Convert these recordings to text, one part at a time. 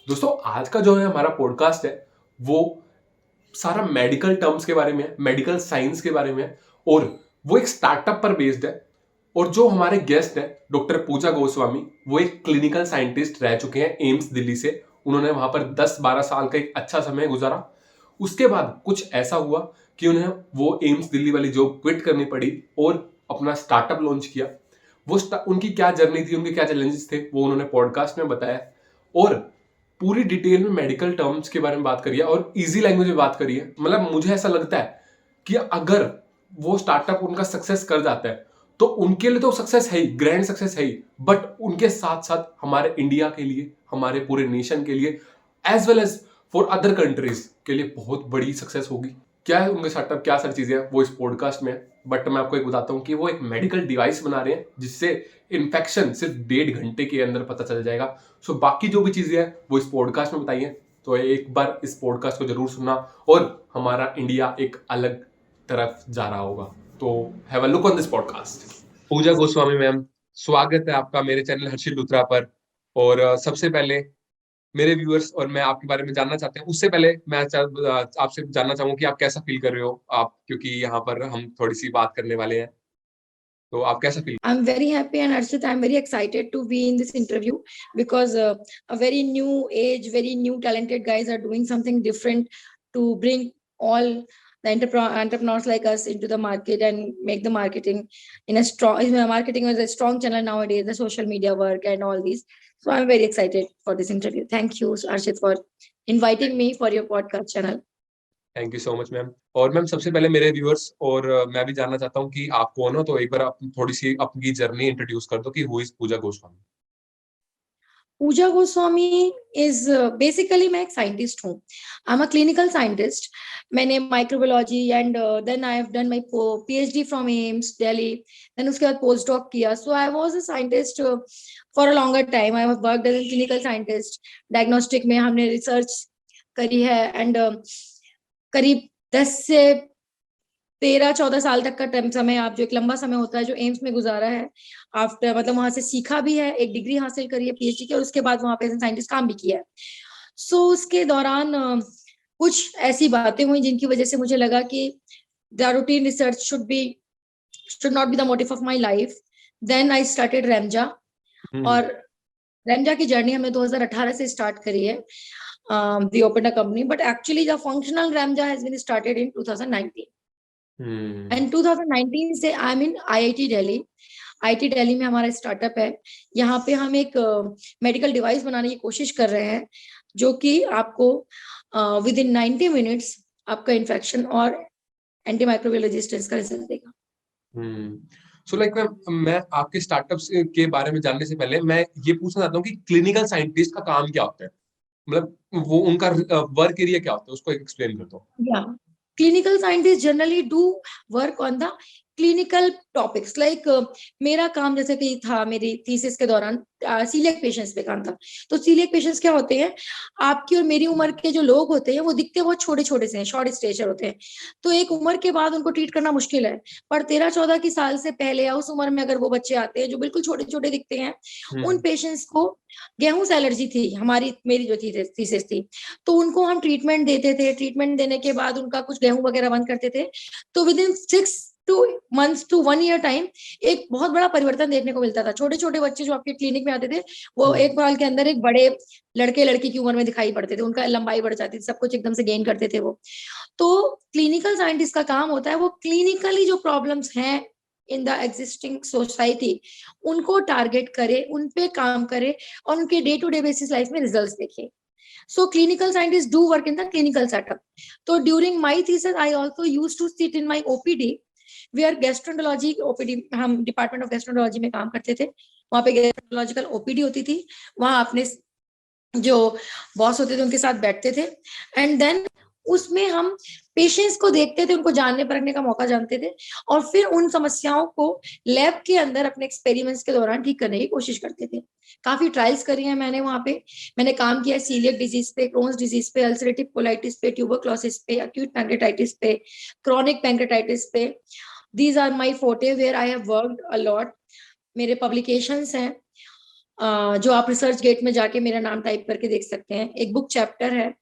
दोस्तों आज का जो है हमारा पॉडकास्ट है वो सारा मेडिकल टर्म्स के बारे में है, मेडिकल साइंस के बारे में है और वो एक स्टार्टअप पर बेस्ड है। और जो हमारे गेस्ट है डॉक्टर पूजा गोस्वामी, वो एक क्लिनिकल साइंटिस्ट रह चुके हैं एम्स दिल्ली से। उन्होंने वहां पर 10-12 साल का एक अच्छा समय गुजारा। उसके बाद कुछ ऐसा हुआ कि उन्हें वो एम्स दिल्ली वाली जॉब क्विट करनी पड़ी और अपना स्टार्टअप लॉन्च किया। उनकी क्या जर्नी थी, उनके क्या चैलेंजेस थे, वो उन्होंने पॉडकास्ट में बताया। और पूरी डिटेल में मेडिकल टर्म्स के बारे में बात करिए और इजी लैंग्वेज में बात करिए। मतलब मुझे ऐसा लगता है कि अगर वो स्टार्टअप उनका सक्सेस कर जाता है तो उनके लिए तो सक्सेस है ही, ग्रैंड सक्सेस है ही, बट उनके साथ साथ हमारे इंडिया के लिए, हमारे पूरे नेशन के लिए, as well as for other countries के लिए बहुत बड़ी सक्सेस होगी। क्या है उनके स्टार्टअप, क्या सारी चीजें हैं, वो इस पॉडकास्ट में है। बट मैं आपको एक बताता हूँ कि वो एक मेडिकल डिवाइस बना रहे हैं जिससे इन्फेक्शन सिर्फ 1.5 घंटे के अंदर पता चल जाएगा। सो बाकी जो भी चीजें हैं वो इस पॉडकास्ट में बताइए। तो एक बार इस पॉडकास्ट को जरूर सुनना और हमारा इंडिया एक अलग तरफ जा रहा होगा। तो have a look on this podcast. Puja Goswami ma'am, स्वागत है आपका मेरे चैनल हर्षिल लुथरा पर। और सबसे पहले मेरे व्यूअर्स और मैं आपके बारे में जानना चाहते हैं। उससे पहले मैं आपसे जानना चाहूंगा कि आप कैसा फील कर रहे हो आप, क्योंकि यहाँ पर हम थोड़ी सी बात करने वाले हैं। तो आप कैसा feel? I'm very happy and Arshit, I'm very excited to be in this interview because a very new age, very new talented guys are doing something different to bring all the entrepreneurs like us into the market and make the marketing marketing is a strong channel nowadays, the social media work and all these. So I'm very excited for this interview. Thank you, Arshit, for inviting me for your podcast channel. Thank you so much ma'am. और ma'am सबसे पहले मेरे viewers और मैं भी जानना चाहता हूँ कि आप कौन हो, तो एक बार आप थोड़ी सी अपनी जर्नी इंट्रोड्यूस कर दो कि who is Pooja Goswami. Pooja Goswami is basically मैं एक साइंटिस्ट हूँ। I am a clinical scientist. मैंने microbiology and then I have done my PhD from AIIMS Delhi. Then उसके बाद पोस्ट डॉक किया। So I was a scientist for a longer time. I have worked as a clinical scientist. Diagnostic में हमने research करी है and करीब 10 से 13-14 साल तक का टाइम समय, आप जो एक लंबा समय होता है जो एम्स में गुजारा है। आफ्टर मतलब वहां से सीखा भी है, एक डिग्री हासिल करी है पीएचडी की, और उसके बाद वहां पे साइंटिस्ट काम भी किया है। सो उसके दौरान कुछ ऐसी बातें हुई जिनकी वजह से मुझे लगा कि the routine research should not be the motive of my life. Then I started रेमजा। और रेमजा की जर्नी हमने 2018 से स्टार्ट करी है। We open a company but actually the functional रेमजा has been started in 2019 and 2019 से I am in IIT Delhi. IIT Delhi में हमारा स्टार्टअप है। यहाँ पे हम एक मेडिकल डिवाइस बनाने की कोशिश कर रहे हैं जो कि आपको विद इन 90 मिनट्स आपका इन्फेक्शन और एंटीमाइक्रोबियल रेजिस्टेंस का रिजल्ट देगा। सो लाइक मैं आपके स्टार्टअप्स के बारे में जानने से पहले मैं ये पूछना चाहता हूँ कि क्लिनिकल साइंटिस्ट का काम क्या होता है, मतलब वो उनका वर्क एरिया क्या होता है, उसको एक्सप्लेन कर दो। Yeah. Clinical scientists generally do work on the clinical topics like मेरा काम जैसे कि था मेरी थीसिस के दौरान सीलियक पेशेंट्स पे काम था। तो सीलियक पेशेंट्स क्या होते हैं, आपकी और मेरी उम्र के जो लोग होते हैं वो दिखते बहुत छोटे छोटे से हैं, शॉर्ट स्टेचर होते हैं। तो एक उम्र के बाद उनको ट्रीट करना मुश्किल है। पर 13-14 की साल से पहले या उस उम्र में अगर वो बच्चे आते हैं जो बिल्कुल छोटे छोटे दिखते हैं, उन पेशेंट्स को गेहूं से एलर्जी थी, हमारी मेरी जो थीसिस थी। तो उनको हम ट्रीटमेंट देते थे। ट्रीटमेंट देने के बाद उनका कुछ गेहूं वगैरह बंद करते थे। तो within 6 to 1 year time एक बहुत बड़ा परिवर्तन देखने को मिलता था। छोटे छोटे बच्चे जो आपके क्लिनिक में आते थे वो एक साल के अंदर एक बड़े लड़के लड़की की उम्र में दिखाई पड़ते थे। उनका लंबाई बढ़ जाती थी, सब कुछ एकदम से गेन करते थे वो। तो क्लिनिकल साइंटिस्ट का काम होता है वो क्लिनिकली जो प्रॉब्लम्स हैं इन द एग्जिस्टिंग सोसाइटी उनको टारगेट करे, उन पे काम करे और उनके day to day basis life में रिजल्ट्स देखे। So clinical scientists do work in the clinical setup. So during my thesis, I also used to sit in my OPD, where gastroenterology OPD, हम डिपार्टमेंट ऑफ गैस्ट्रोन्टोलॉजी में काम करते थे। वहाँ पे गैस्ट्रोलॉजिकल OPD होती थी। वहाँ अपने जो बॉस होते थे उनके साथ बैठते थे एंड देन उसमें हम पेशेंट्स को देखते थे, उनको जानने परखने का मौका जानते थे और फिर उन समस्याओं को लैब के अंदर अपने एक्सपेरिमेंट्स के दौरान ठीक करने की कोशिश करते थे। काफी ट्रायल्स करी हैं मैंने वहां पे। मैंने काम किया सीलियक डिजीज पे, क्रोन्स डिजीज पे, अल्सरेटिव कोलाइटिस पे, ट्यूबरक्लोसिस पे, एक्यूट पैंक्रेटाइटिस पे, क्रॉनिक पैंक्रेटाइटिस पे। These are my forte where I have worked a lot. मेरे पब्लिकेशंस हैं जो आप रिसर्च गेट में जाके मेरा नाम टाइप करके देख सकते हैं, एक बुक चैप्टर है.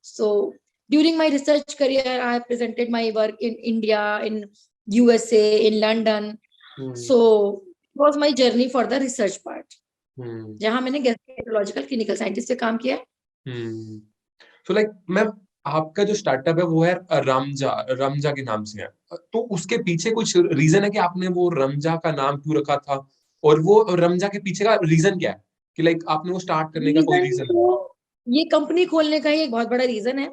So during my research career I have presented my work in India, in USA, in London. Hmm. So was my journey for the research part, hmm. जहां मैंने गैस्ट्रोलॉजिकल क्लिनिकल साइंटिस्ट से काम किया है. हम्म. सो लाइक मैम, आपका जो startup है वो है रमजा, रमजा के नाम से है. तो उसके पीछे कुछ रीजन है कि आपने वो रमजा का नाम क्यों रखा था, और वो रमजा के पीछे का रीजन क्या है कि लाइक आपने वो स्टार्ट करने का कोई रीजन रीजन है? तो ये कंपनी खोलने का ही एक बहुत बड़ा रीजन है.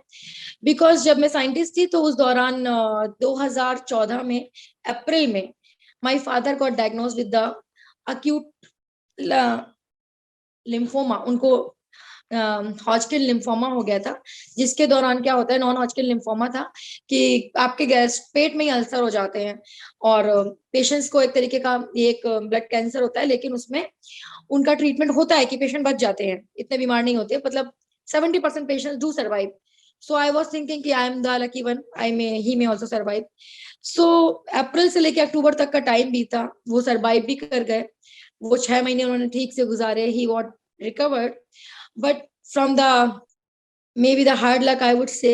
बिकॉज जब मैं साइंटिस्ट थी तो उस दौरान 2014 में अप्रैल में my father got diagnose with the acute lymphoma. उनको हॉजकिन लिम्फोमा हो गया था, जिसके दौरान क्या होता है, नॉन हॉजकिन लिम्फोमा था कि आपके गैस पेट में ही अल्सर हो जाते हैं, और पेशेंट्स को एक तरीके का ये एक ब्लड कैंसर होता है, लेकिन उसमें उनका ट्रीटमेंट होता है कि पेशेंट बच जाते हैं, इतने बीमार नहीं होते, मतलब 70% patients do survive. So I was thinking कि I am the lucky one, I may he may also survive. So April से लेकर अक्टूबर तक का टाइम बीता, वो सर्वाइव भी कर गए. वो 6 महीने उन्होंने ठीक से गुजारे, he what recovered. But from the may be the hard luck I would say,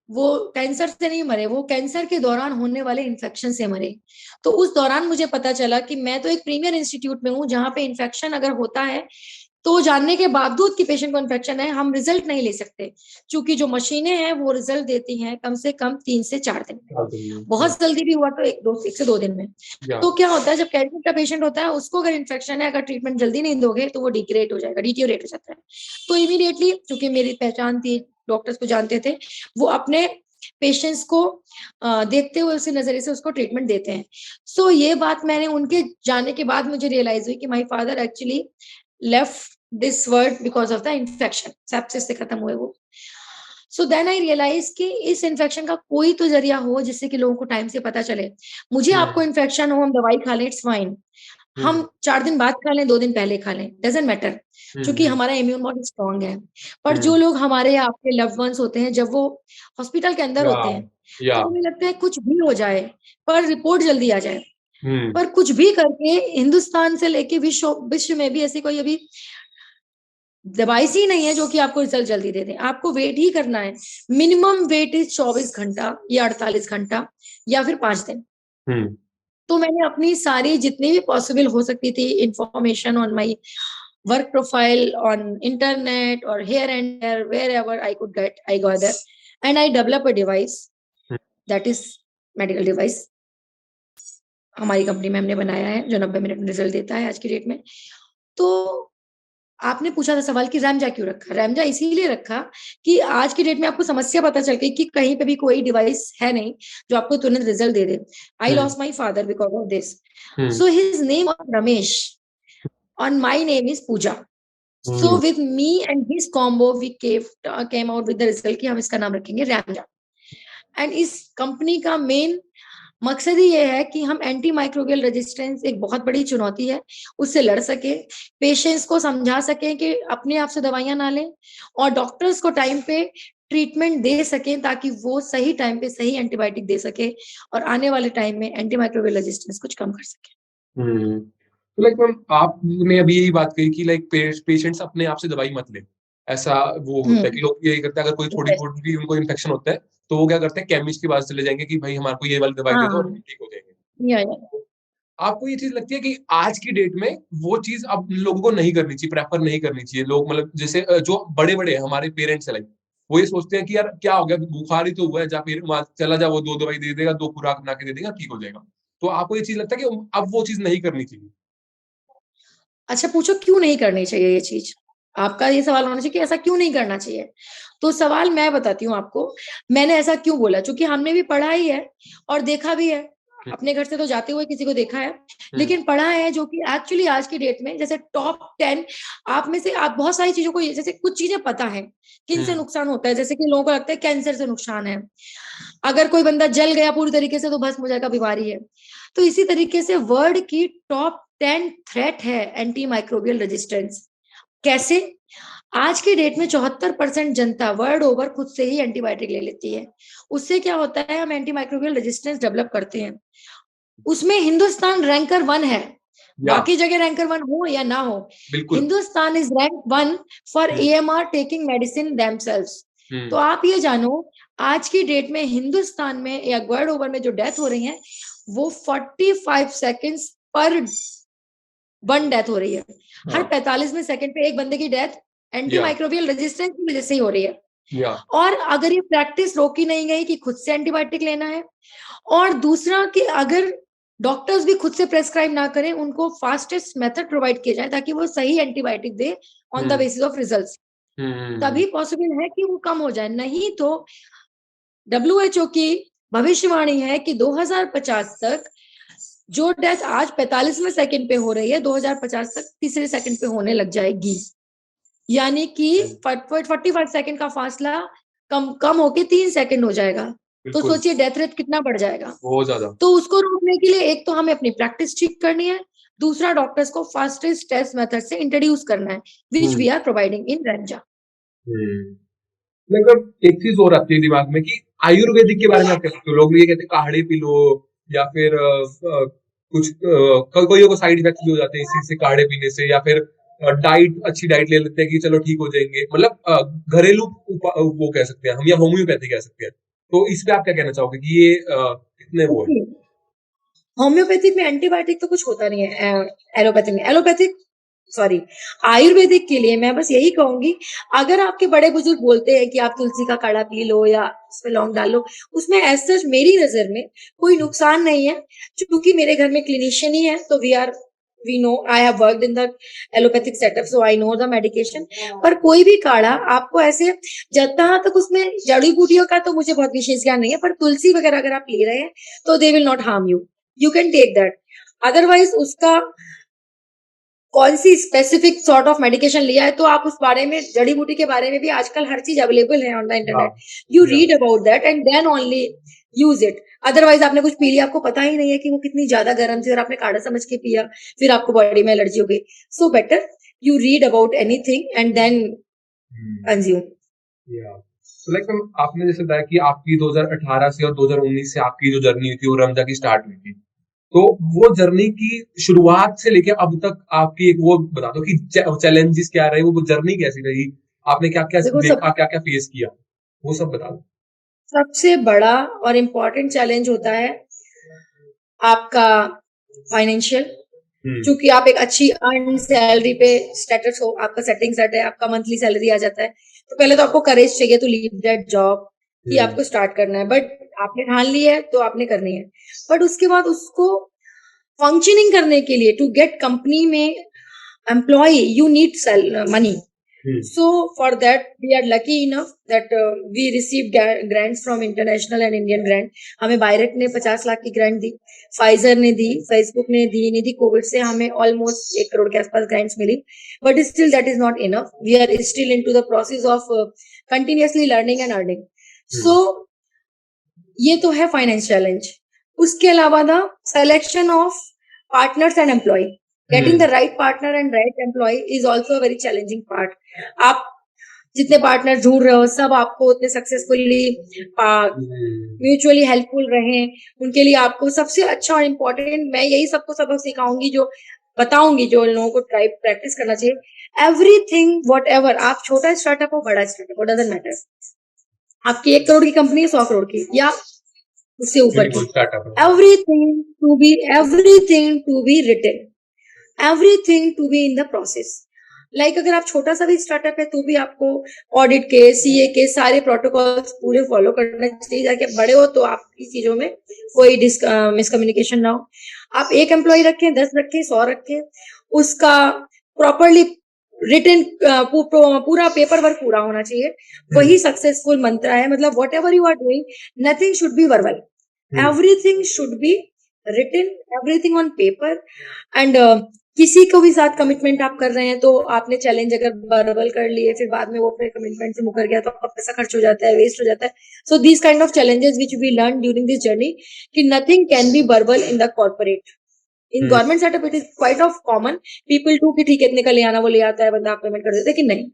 वो कैंसर से नहीं मरे, वो कैंसर के दौरान होने वाले इन्फेक्शन से मरे. तो उस दौरान मुझे पता चला कि मैं तो एक प्रीमियर इंस्टीट्यूट में हूँ जहां पे इन्फेक्शन अगर होता है तो जानने के बावजूद कि पेशेंट को इन्फेक्शन है, हम रिजल्ट नहीं ले सकते, क्योंकि जो मशीनें हैं वो रिजल्ट देती हैं कम से कम 3 से 4 दिन में. बहुत जल्दी भी हुआ तो 1 से 2 दिन में. या. तो क्या होता है, जब कैंसर का पेशेंट होता है, उसको अगर इन्फेक्शन है, अगर ट्रीटमेंट जल्दी नहीं दोगे तो वो डिग्रेड हो जाएगा, डिटियोरेट हो जाता है. तो इमीडिएटली, क्योंकि मेरी पहचान थी, डॉक्टर्स को जानते थे, वो अपने पेशेंट्स को देखते हुए उसी नजरिए से उसको ट्रीटमेंट देते हैं. सो ये बात मैंने उनके जाने के बाद मुझे रियलाइज हुई कि my father actually left this word because of the infection, sepsis से खत्म हुए वो. सो देन आई रियलाइज कि इस इन्फेक्शन का कोई तो जरिया हो जिससे कि लोगों को टाइम से पता चले. मुझे आपको इन्फेक्शन हो, हम दवाई खा लें, इट्स फाइन. हम 4 दिन बाद खा लें, 2 दिन पहले खा लें, डजेंट मैटर, क्योंकि हमारा इम्यून बहुत स्ट्रांग है. पर जो लोग हमारे या आपके लव्ड वंस होते हैं, जब वो हॉस्पिटल के अंदर या. होते हैं, या. तो हमें लगता है कुछ भी हो जाए पर रिपोर्ट जल्दी आ जाए. हम्म. पर कुछ भी करके हिंदुस्तान से लेके विश्व में भी ऐसी कोई अभी डिवाइस ही नहीं है जो कि आपको रिजल्ट जल्दी दे दे. आपको वेट ही करना है. मिनिमम वेट इज 24 घंटा या 48 घंटा या फिर 5 दिन. हम्म. तो मैंने अपनी सारी जितनी भी पॉसिबल हो सकती थी information on my work profile on internet और here and there wherever I could get, I got there and I develop a device that is medical device. हमारी कंपनी में हमने बनाया है जो 90 मिनट में रिजल्ट देता है आज की डेट में. तो आपने पूछा था सवाल कि रैमजा क्यों रखा. रैमजा इसीलिए रखा कि आज की डेट में आपको समस्या पता चल गई कि कहीं पे भी कोई डिवाइस है नहीं जो आपको तुरंत result they they. I lost my father because of this. So his name of Ramesh and my name is Pooja. So with me and his combo we came out with the result कि हम इसका नाम रखेंगे रैमजा. And इस company का main मकसद ही ये है कि हम एंटी माइक्रोबियल रेजिस्टेंस, एक बहुत बड़ी चुनौती है, उससे लड़ सके, पेशेंट्स को समझा सके कि अपने आप से दवाइयां ना लें, और डॉक्टर्स को टाइम पे ट्रीटमेंट दे सके ताकि वो सही टाइम पे सही एंटीबायोटिक दे सके और आने वाले टाइम में एंटी माइक्रोबियल रेजिस्टेंस कुछ कम कर सके. तो लाइक मैम, आपने अभी यही बात कही कि लाइक पेशेंट्स अपने आप से दवाई मत ले, ऐसा वो होता है कि लोग यही करते हैं, अगर कोई थोड़ी बहुत भी उनको इन्फेक्शन होता है तो वो क्या करते हैं, केमिस्ट के पास चले जाएंगे कि भाई हमारे को ये वाली दवाई दे दो और हम ठीक हो जाएंगे. या आपको ये चीज लगती है कि आज की डेट में वो चीज अब लोगों को नहीं करनी चाहिए, प्रेफर नहीं करनी चाहिए लोग, मतलब जैसे जो बड़े बड़े हमारे पेरेंट्स है लाइक, वो ये सोचते हैं कि यार क्या हो गया, बुखार ही तो हुआ है, जा फिर वहां चला जा, वो 2 दवाई दे देगा, 2 खुराक बना के दे देगा, ठीक हो जाएगा. तो आपको ये चीज लगता है कि अब वो चीज नहीं करनी चाहिए? अच्छा, पूछो क्यों नहीं करनी चाहिए ये चीज. आपका ये सवाल होना चाहिए कि ऐसा क्यों नहीं करना चाहिए. तो सवाल मैं बताती हूँ आपको, मैंने ऐसा क्यों बोला, क्योंकि हमने भी पढ़ा ही है और देखा भी है. अपने घर से तो जाते हुए किसी को देखा है, लेकिन पढ़ा है जो कि एक्चुअली आज की डेट में जैसे टॉप 10 आप में से, आप बहुत सारी चीजों को, जैसे कुछ चीजें पता है किन से नुकसान होता है, जैसे कि लोगों को लगता है कैंसर से नुकसान है, अगर कोई बंदा जल गया पूरी तरीके से तो भस्म हो जाएगा, बीमारी है. तो इसी तरीके से वर्ल्ड की टॉप 10 थ्रेट है एंटी माइक्रोबियल रेजिस्टेंस. कैसे? आज की डेट में 74% जनता वर्ल्ड ओवर खुद से ही एंटीबायोटिक ले लेती है. उससे क्या होता है, हम एंटी माइक्रोबियल रेजिस्टेंस डेवलप करते हैं. उसमें हिंदुस्तान रैंकर 1 है. या बाकी जगह रैंकर 1 हो या ना हो, बिल्कुल। Hindustan is rank 1 for hmm, AMR taking medicine themselves. तो हम्म, आप ये जानो, आज की डेट में हिंदुस्तान में या वर्ल्ड ओवर में जो डेथ हो रही है, वो 45 सेकेंड्स पर 1 डेथ हो रही है। हर हाँ, 45वें सेकंड पे एक बंदे की डेथ एंटी या माइक्रोबियल रेजिस्टेंस की वजह से ही हो रही है। या और अगर ये प्रैक्टिस रोकी नहीं गई कि खुद से एंटीबायोटिक लेना है, और दूसरा कि अगर डॉक्टर्स भी खुद से प्रेस्क्राइब ना करें, उनको फास्टेस्ट मेथड प्रोवाइड किया जाए ताकि वो सही एंटीबायोटिक दे on the hmm, basis of results, hmm, तभी पॉसिबल है कि वो कम हो जाए। नहीं तो WHO की भविष्यवाणी है कि 2050 तक जो डेथ आज 45वें सेकंड पे हो रही है, 2050 तक तीसरे सेकंड पे होने लग जाएगी। यानी कि हम्म, 45 सेकंड का फासला कम कम होके 3 सेकंड हो जाएगा। तो बिल्कुल, सोचिए डेथ रेट कितना बढ़ जाएगा। बहुत ज्यादा। तो उसको रोकने के लिए एक तो हमें अपनी प्रैक्टिस ठीक करनी है, दूसरा डॉक्टर्स को फास्टेस्ट टेस्ट मेथड से इंट्रोड्यूस करना है, विच हम्म, वी आर प्रोवाइडिंग इन रेंजा। हम्म। मतलब एक चीज और आती है दिमाग में कि आयुर्वेदिक के बारे में आप क्या कहते हो? लोग ये कहते हैं काढ़े पी लो, या फिर कुछ कोई को साइड इफेक्ट भी हो जाते हैं इसी से, काढ़े पीने से, या फिर डाइट, अच्छी डाइट ले लेते हैं कि चलो ठीक हो जाएंगे, मतलब घरेलू वो कह सकते हैं हम, या होम्योपैथी कह सकते हैं। तो इस पे आप क्या कहना चाहोगे कि ये कितने वो है? होम्योपैथिक में एंटीबायोटिक तो कुछ होता नहीं है। एलोपैथिक में, एलोपैथिक सॉरी, आयुर्वेदिक के लिए मैं बस यही कहूंगी, अगर आपके बड़े बुजुर्ग बोलते हैं कि आप तुलसी का काढ़ा पी लो या उसमें लौंग डाल लो, उसमें एज सच मेरी नजर में कोई नुकसान नहीं है। क्योंकि मेरे घर में क्लिनिशियन ही है, तो we know, I have worked in the allopathic setup, so I know the medication. पर कोई भी काढ़ा आपको ऐसे, जहाँ तक उसमें जड़ी बूटियों का तो मुझे बहुत विशेष ज्ञान नहीं है, पर तुलसी वगैरह अगर आप ले रहे हैं तो they will not harm you, you can take that. Otherwise उसका कौन सी स्पेसिफिक सॉर्ट ऑफ मेडिकेशन लिया है, तो आप उस बारे में, जड़ी बूटी के बारे में भी आजकल हर चीज अवेलेबल है ऑन द हाँ, इंटरनेट। यू या read about that and then only use it. Otherwise आपने कुछ पी लिया, आपको पता ही नहीं है कि वो कितनी ज्यादा गर्म थी और आपने काढ़ा समझ के पिया, फिर आपको बॉडी में एलर्जी हो गई। So better you read about anything and then consume. या तो लाइक मैम, आपने जैसे बताया कि आपकी 2018 से और 2019 से आपकी जो जर्नी हुई थी वो रमजा की स्टार्ट हुई थी, तो वो जर्नी की शुरुआत से लेके अब तक आपकी एक वो बता दो कि चैलेंजेस क्या रहे, वो जर्नी कैसी रही, आपने क्या क्या देखो, देखा, क्या क्या फेस किया, वो सब बता दो। सबसे बड़ा और इम्पोर्टेंट चैलेंज होता है आपका फाइनेंशियल। हम्म, क्योंकि आप एक अच्छी अर्न सैलरी पे स्टेटस हो, आपका सेटिंग सेट है, आपका मंथली सैलरी आ जाता है, तो पहले तो आपको करेज चाहिए टू लीव दैट जॉब, कि हम्म, आपको स्टार्ट करना है। बट आपने ठान ली है तो आपने करनी है। बट उसके बाद उसको फंक्शनिंग करने के लिए, टू गेट कंपनी में employ, you need money. Hmm, So for that, we are lucky enough that we received grants from international and Indian grant. हमें बायरेट ने 50 लाख की ग्रांट दी, फाइजर ने दी, फेसबुक ने दी, नहीं दी। कोविड से हमें ऑलमोस्ट 1 करोड़ के आसपास ग्रांट्स मिली, but still that is not enough. We are still into the process of continuously learning and earning. So ये तो है फाइनेंस चैलेंज। उसके अलावा the selection of partners and employ, getting the hmm, right partner and right employ is also a very challenging part. आप जितने partner ढूंढ रहे हो, सब आपको उतने सक्सेसफुली हम्म, म्यूचुअली हेल्पफुल रहे, उनके लिए आपको सबसे अच्छा और इम्पोर्टेंट, मैं यही सबको सबक सिखाऊंगी, जो बताऊंगी, जो लोगों को ट्राई प्रैक्टिस करना चाहिए। एवरीथिंग वॉट एवर, आप छोटा स्टार्टअप हो बड़ा स्टार्टअप हो, डजेंट मैटर, आपकी 1 करोड़ की कंपनी है, 100 करोड़ की या उससे ऊपर की, बिल्कुल स्टार्टअप है। Everything to be written, everything to be in the process. Like अगर आप छोटा सा भी स्टार्टअप है तो भी आपको ऑडिट के, CA के सारे प्रोटोकॉल्स पूरे फॉलो करना चाहिए। जाके बड़े हो तो आपकी चीजों में कोई मिसकम्युनिकेशन ना हो। आप 1 एम्प्लॉय रखें, 10 रखें, 100 रखें, उसका प्रॉपरली रिटन पूरा पेपर वर्क पूरा होना चाहिए। वही सक्सेसफुल मंत्र है। मतलब whatever you are doing, nothing should be verbal, everything should be written, everything on paper. And किसी को भी साथ कमिटमेंट आप कर रहे हैं, तो आपने चैलेंज अगर वर्बल कर लिए, फिर बाद में वो अपने कमिटमेंट से मुकर गया, तो आपका पैसा खर्च हो जाता है, वेस्ट हो जाता है। So these kind of challenges which we learn during this journey, कि nothing can be verbal in the corporate. In government setup it is quite of common, people too कि ठीक है इतने का ले आना, वो ले आता है बंदा, आप पेमेंट कर देते, कि नहीं।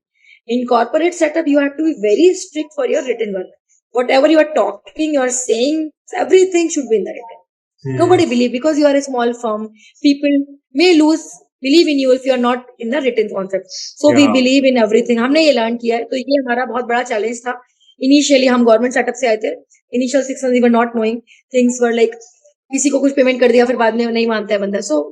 In corporate setup you have to be very strict for your written work, whatever you are talking, you are saying, everything should be in the written. Nobody believe because you are a small firm. People may lose believe in you if you are not in the written concept. So we Yeah. believe in everything. हमने ये learn किया है, तो ये हमारा बहुत बड़ा challenge था. Initially हम government setup से आए थे. Initial 6 months we were not knowing. Things were like किसी को कुछ पेमेंट कर दिया फिर बाद में नहीं मानता है बंदा. So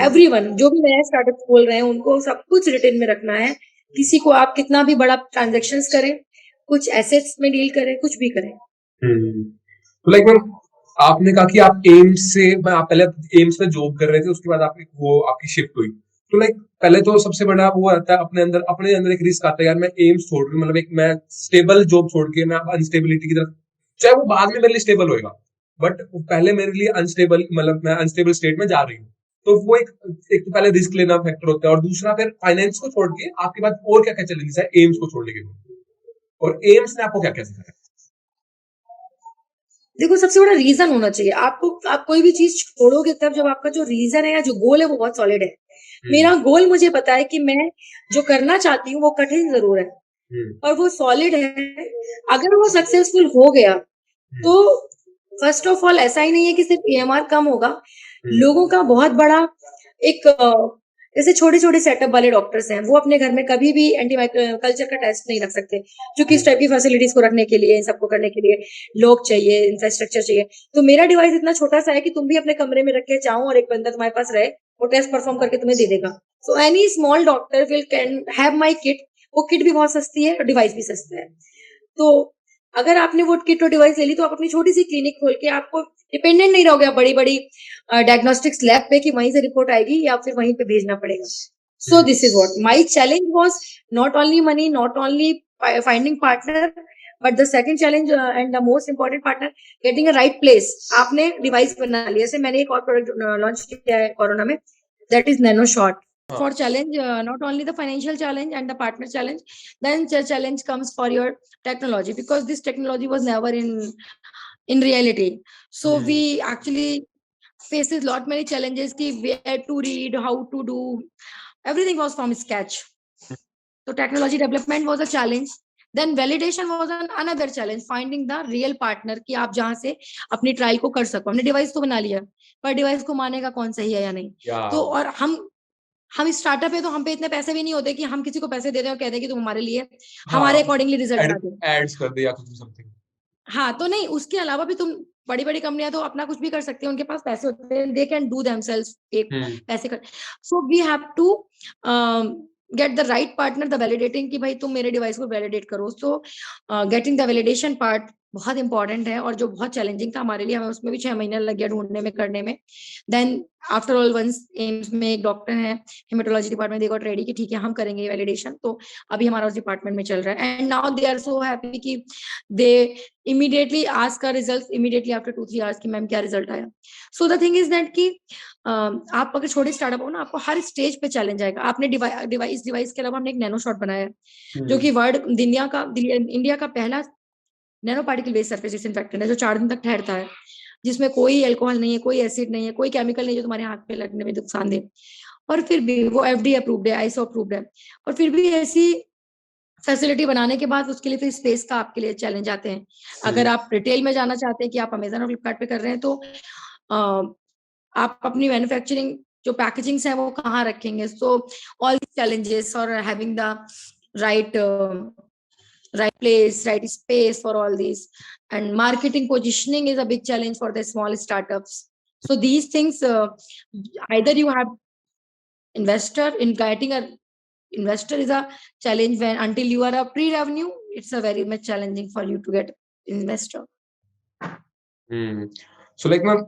everyone जो भी नया स्टार्टअप खोल रहे हैं उनको सब कुछ रिटेन में रखना है. किसी को आप कितना भी बड़ा ट्रांजेक्शंस करें, कुछ एसेट्स में डील करें, कुछ भी करें. तो लाइक मैम, आपने कहा कि आप एम्स से आप पहले एम्स में जॉब कर रहे थे, उसके बाद आप वो आपकी शिफ्ट हुई. तो लाइक पहले तो सबसे बड़ा वो आता है अपने अंदर एक रिस्क आता है, यार मैं एम्स छोड़ के मतलब एक मैं स्टेबल जॉब छोड़ के मैं अनस्टेबिलिटी की तरफ, चाहे वो बाद में मेरे लिए स्टेबल होएगा, बट पहले मेरे लिए अनस्टेबल मतलब मैं अनस्टेबल स्टेट में जा रही हूँ. तो वो एक तो पहले रिस्क लेना फैक्टर होता है, और दूसरा फिर फाइनेंस को छोड़ के आपके पास और क्या क्या चैलेंजेस है एम्स को छोड़ने के बाद, और एम्स ने आपको क्या क्या सिखाया? देखो सबसे बड़ा रीजन होना चाहिए आपको. आप कोई भी चीज छोड़ोगे तब जब आपका जो रीजन है या जो गोल है वो बहुत सॉलिड है. मेरा गोल मुझे पता है कि मैं जो करना चाहती हूँ वो कठिन जरूर है और वो सॉलिड है. अगर वो सक्सेसफुल हो गया तो फर्स्ट ऑफ ऑल ऐसा ही नहीं है कि सिर्फ ईएमआर कम होगा. लोगों का बहुत बड़ा एक जैसे छोटे छोटे सेटअप वाले डॉक्टर्स हैं वो अपने घर में कभी भी एंटी कल्चर का टेस्ट नहीं रख सकते, क्योंकि इस टाइप की फैसिलिटीज को रखने के लिए, इन सबको करने के लिए लोग चाहिए, इंफ्रास्ट्रक्चर चाहिए. तो मेरा डिवाइस इतना छोटा सा है कि तुम भी अपने कमरे में रख के चाहो और एक बंदा तुम्हारे पास रहे वो टेस्ट परफॉर्म करके तुम्हें दे देगा. So any small doctor will can have my kit. वो किट भी बहुत सस्ती है और डिवाइस भी सस्ता है. तो अगर आपने वो किट और डिवाइस ले ली तो आप अपनी छोटी सी क्लिनिक खोल के आपको डिपेंडेंट नहीं रहोगे बड़ी बड़ी डायग्नोस्टिक्स लैब पे कि वहीं से रिपोर्ट आएगी या फिर वहीं पे भेजना पड़ेगा. So this is what my challenge was. Not only money, not only finding partner, but the second challenge and the most important partner getting a right place. आपने डिवाइस बना लिया. जैसे मैंने एक और प्रोडक्ट लॉन्च किया है कोरोना में, that is nano shot. For challenge, not only the financial challenge and the partner challenge, then the challenge comes for your technology, because this technology was never in reality. So we actually faces lot many challenges ki where to read, how to do, everything was from scratch. So technology development was a challenge. Then validation was another challenge, finding the real partner कि आप जहां से अपनी trial को कर सको. हमने device तो बना लिया पर डिवाइस को मानेगा कौन सही है या नहीं. तो और हम स्टार्टअप है तो हम पे इतने पैसे भी नहीं होते कि हम किसी को पैसे दे दें और कह दें कि तुम हमारे लिए हमारे अकॉर्डिंगली रिजल्ट ला दो, एड्स कर दे या कुछ समथिंग. हाँ तो नहीं, उसके अलावा भी तुम बड़ी बड़ी कंपनियां तो अपना कुछ भी कर सकते हैं, उनके पास पैसे होते हैं, दे कैन डू देमसेल्व्स एक पैसे कर. So we have to get the right partner, the validating कि भाई तुम मेरे डिवाइस को वैलिडेट करो. So getting the validation part बहुत इंपॉर्टेंट है और जो बहुत चैलेंजिंग था हमारे लिए. हमें उसमें भी 6 महीने लग गया ढूंढने में, करने में. Then after all once AIIMS में एक डॉक्टर है haematology department, they got ready कि ठीक है हम करेंगे वैलिडेशन. तो अभी हमारा उस डिपार्टमेंट में चल रहा है and now they are so happy कि they immediately ask our results immediately after 2-3 hours कि मैम क्या रिजल्ट आया. So the thing is that कि आप अगर छोटे स्टार्टअप हो ना, आपको हर स्टेज पे चैलेंज आएगा. आपने डिवाइस के अलावा हमने एक नैनो शॉट बनाया है जो कि वर्ल्ड इंडिया का पहला nano particle based surface disinfectant है जो 4 दिन तक ठहरता है, जिसमें कोई अल्कोहल नहीं है, कोई एसिड नहीं है, कोई केमिकल नहीं है जो तुम्हारे हाथ पे लगने में नुकसान दे. और फिर भी वो एफडी अप्रूव्ड है, आईएसओ अप्रूव्ड है. और फिर भी ऐसी फैसिलिटी बनाने के बाद उसके लिए फिर स्पेस का आपके लिए चैलेंज आते हैं. अगर आप रिटेल में जाना चाहते हैं कि आप अमेजन और फ्लिपकार्ट पे कर रहे हैं तो आप अपनी मैन्युफैक्चरिंग जो पैकेजिंग्स है वो कहाँ रखेंगे. सो ऑल चैलेंजेस और having the right right place, right space for all these, and marketing positioning is a big challenge for the small startups. So these things, either you have investor in getting a investor is a challenge, when until you are a pre-revenue it's a very much challenging for you to get investor. So like ma'am,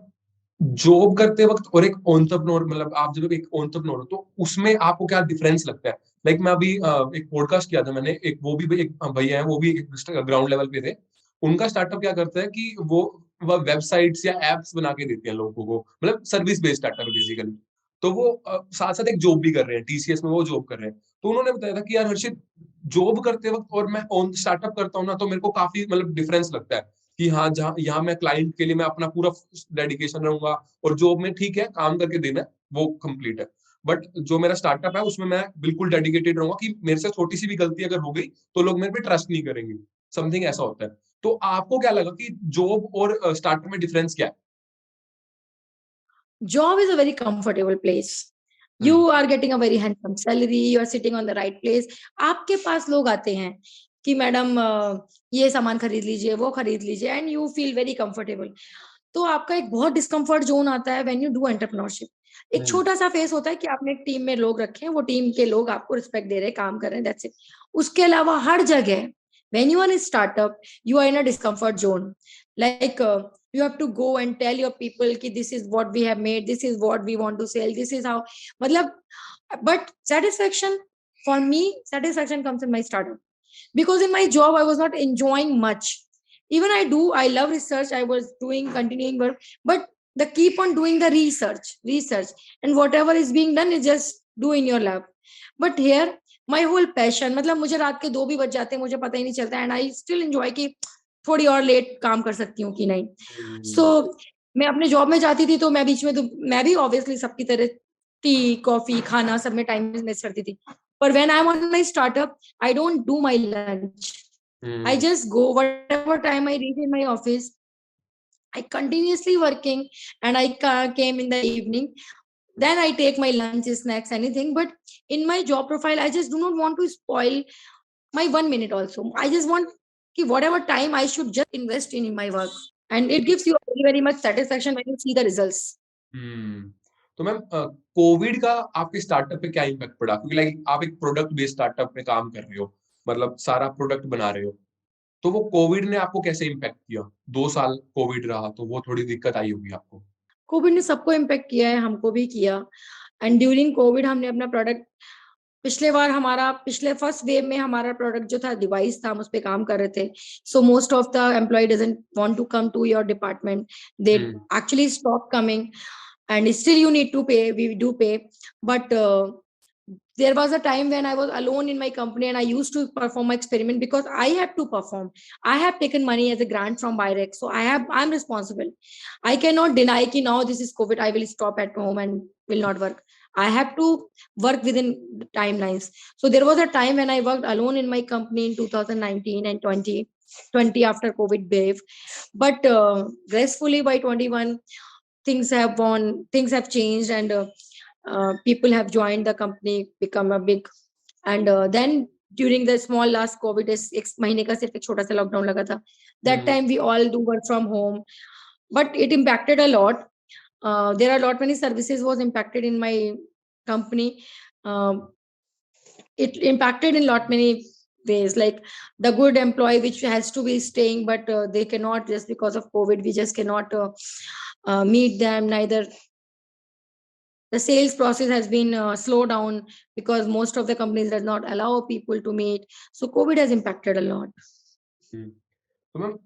job करते वक्त और एक entrepreneur मतलब आप जब एक entrepreneur हो तो उसमें आपको क्या डिफरेंस लगता है? लाइक मैं अभी एक पॉडकास्ट किया था मैंने, एक वो भी एक भैया है, वो भी एक ग्राउंड लेवल पे थे. उनका स्टार्टअप क्या करता है कि वो वेबसाइट्स या एप्स बना के देते हैं लोगों को, मतलब सर्विस बेस्ड स्टार्टअप बेसिकली. तो वो साथ साथ एक जॉब भी कर रहे हैं, टीसीएस में वो जॉब कर रहे हैं. तो उन्होंने बताया था कि यार हर्षित, जॉब करते वक्त और मैं ऑन स्टार्टअप करता हूँ ना, तो मेरे को काफी मतलब डिफरेंस लगता है कि हाँ, जहाँ यहाँ मैं क्लाइंट के लिए मैं अपना पूरा डेडिकेशन रहूंगा, और जॉब में ठीक है काम करके देना है, वो कंप्लीट है. बट जो मेरा स्टार्टअप है उसमें मैं बिल्कुल डेडिकेटेड रहूंगा कि मेरे से छोटी सी भी गलती अगर हो गई तो लोग मेरे पे ट्रस्ट नहीं करेंगे, समथिंग ऐसा होता है. तो आपको क्या लगा कि जॉब और स्टार्टअप में डिफरेंस क्या है? job is a very comfortable place. You are getting a very handsome salary, you are sitting on the right place. आपके पास लोग आते हैं कि मैडम ये सामान खरीद लीजिए, वो खरीद लीजिए, and you feel very comfortable. तो आपका एक बहुत डिस्कम्फर्ट जोन आता है व्हेन यू डू एंटरप्रेन्योरशिप. एक छोटा सा फेस होता है कि आपने एक टीम में लोग रखे हैं, वो टीम के लोग आपको रिस्पेक्ट दे रहे हैं, काम कर रहे हैं, दैट्स इट. उसके अलावा हर जगह when you are in startup, you are in a discomfort zone. Like you have to go and tell your people ki this is what we have made, this is what we want to sell, this is how. Matlab, but satisfaction, for me, satisfaction comes in my startup, because in my job I was not enjoying much. Even I love research, I was doing continuing work, but the keep on doing the research, and whatever is being done is just do in your lab. But here my whole passion, मतलब मुझे रात के 2 भी बज जाते हैं, मुझे पता ही नहीं चलता, एंड आई स्टिल एंजॉय कि थोड़ी और लेट काम कर सकती हूँ कि नहीं. सो मैं अपने जॉब में जाती थी तो मैं बीच में, तो मैं भी ऑब्वियसली सबकी तरह टी कॉफी खाना सब में टाइम मिस करती थी. पर when I am on my startup, I don't do my lunch. I just go whatever time I reach in my office. I continuously working, and I came in the evening. Then I take my lunch, snacks, anything. But in my job profile, I just do not want to spoil my 1 minute also. I just want ki whatever time I should just invest in my work. And it gives you very, very much satisfaction when you see the results. तो ma'am Covid का आपके startup पे क्या impact पड़ा? क्योंकि like आप एक product based startup में काम कर रहे हो, मतलब सारा प्रोडक्ट बना रहे हो. तो वो कोविड ने आपको कैसे इम्पैक्ट किया? 2 साल कोविड रहा तो वो थोड़ी दिक्कत आई होगी आपको. कोविड ने सबको इम्पैक्ट किया है, हमको भी किया. एंड ड्यूरिंग कोविड हमने अपना प्रोडक्ट, पिछले फर्स्ट वेव में हमारा प्रोडक्ट जो था डिवाइस था, हम उस पे काम कर रहे थे. So most of the employ doesn't want to come to your department, they actually stop coming, and still you need to pay, we do pay. But there was a time when I was alone in my company and I used to perform my experiment because I had to perform. I have taken money as a grant from Birex, so I'm responsible. I cannot deny ki now this is COVID, I will stop at home and will not work. I have to work within the timelines. So there was a time when I worked alone in my company in 2019 and 2020 after COVID wave. But gracefully by 21, things have gone, things have changed, and people have joined the company, become a big. And then during the small last COVID, is 1 महीने का सिर्फ एक छोटा सा lockdown लगा था. That time we all do work from home, but it impacted a lot. There are lot many services was impacted in my company. It impacted in lot many ways, like the good employee which has to be staying, but they cannot, just because of COVID we just cannot meet them. Neither the sales process has been slowed down because most of the companies does not allow people to meet. So COVID has impacted a lot. तो ma'am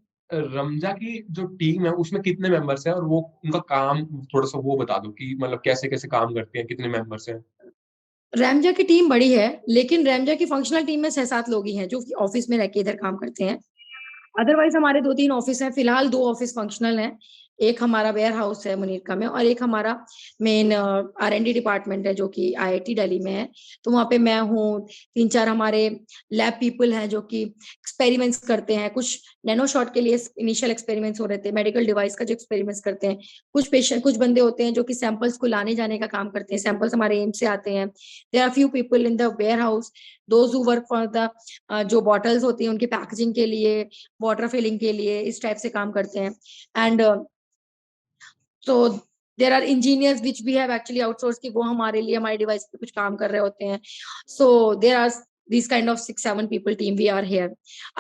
रमजा की जो team है उसमें कितने members हैं और वो उनका काम थोड़ा सा वो बता दो कि मतलब कैसे कैसे काम करते हैं, कितने मेंबर्स हैं? रैमजा की टीम बड़ी है, लेकिन रैमजा की फंक्शनल टीम में 6-7 लोग ही हैं जो ऑफिस में रह के इधर काम करते हैं. अदरवाइज हमारे 2-3 ऑफिस हैं. फिलहाल 2 ऑफिस फंक्शनल हैं. एक हमारा वेयर हाउस है मुनीरका में, और एक हमारा मेन R&D डिपार्टमेंट है जो कि IIT दिल्ली में है. तो वहाँ पे मैं हूँ. 3-4 हमारे लैब पीपल हैं जो कि एक्सपेरिमेंट्स करते हैं. कुछ नैनो शॉट के लिए इनिशियल एक्सपेरिमेंट्स हो रहे थे, मेडिकल डिवाइस का जो एक्सपेरिमेंट्स करते हैं. कुछ बंदे होते हैं जो कि सैंपल्स को लाने जाने का काम करते हैं. सैंपल्स हमारे एम्स से आते हैं. There are few people in the warehouse, those who work for the जो बॉटल्स होती हैं उनकी पैकेजिंग के लिए, वाटर फिलिंग के लिए, इस टाइप से काम करते हैं. And so there are engineers which we have actually outsourced कि वो हमारे लिए हमारे डिवाइस पे कुछ काम कर रहे होते हैं. So there are these kind of 6-7 people team we are here.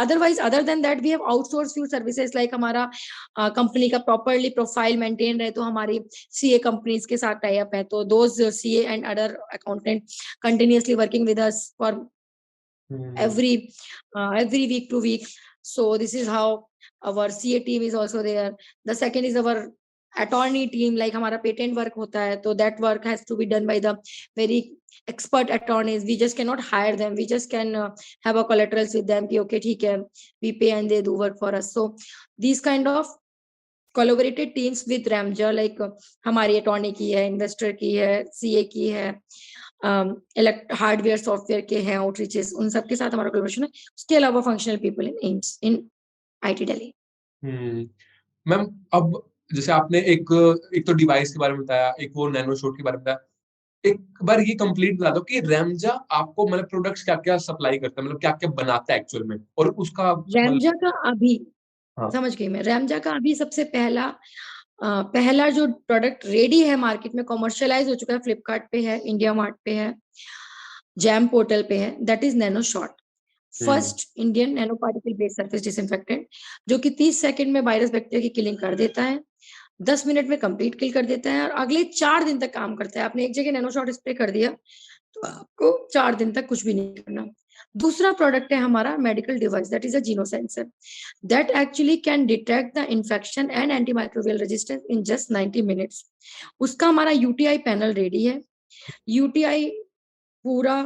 Otherwise, other than that, we have outsourced few services like हमारा कंपनी का properly profile maintain रहे तो हमारी CA companies के साथ tie up है. तो those CA and other accountant continuously working with us for every week to week. So this is how our CA team is also there. The second is our attorney team, like हमारा patent work होता है, तो that work has to be done by the very expert attorneys. We just cannot hire them. We just can have a collaterals with them कि okay ठीक है, we pay and they do work for us. So these kind of collaborated teams with Ramja, like हमारी attorney की है, investor की है, CA की है, हार्डवेयर सॉफ्टवेयर के हैं, आउटरीचेस, उन सब के साथ हमारा कोलैबोरेशन है. उसके अलावा functional people in AIIMS in IIT Delhi. Ma'am अब जैसे आपने एक एक तो डिवाइस के बारे में बताया, एक वो नैनो शॉट के बारे में बताया। एक बार ये कंप्लीट बता दो कि रेमजा आपको मतलब प्रोडक्ट्स क्या-क्या सप्लाई करता है, मतलब क्या-क्या बनाता है एक्चुअल में और उसका मतलब। रैमजा का अभी हाँ। समझ गई मैं। रैमजा का अभी सबसे पहला जो प्रोडक्ट रेडी है मार्केट में, कॉमर्शियलाइज हो चुका है, फ्लिपकार्ट पे है, इंडिया मार्ट पे है, जैम पोर्टल पे है, that is nano shot. Hmm, first Indian nano particle based surface disinfectant, जो कि 30 सेकंड में वायरस बैक्टीरिया की किलिंग कर देता है, 10 मिनट में कंप्लीट किल कर देता है और अगले 4 दिन तक काम करता है। आपने एक जगह नैनो शॉट स्प्रे कर दिया तो आपको 4 दिन तक कुछ भी नहीं करना। दूसरा प्रोडक्ट है हमारा medical device, that is a geno sensor, that actually can detect the infection and antimicrobial resistance in just 90 minutes. उसका हमारा यूटीआई पैनल रेडी है। यूटीआई पूरा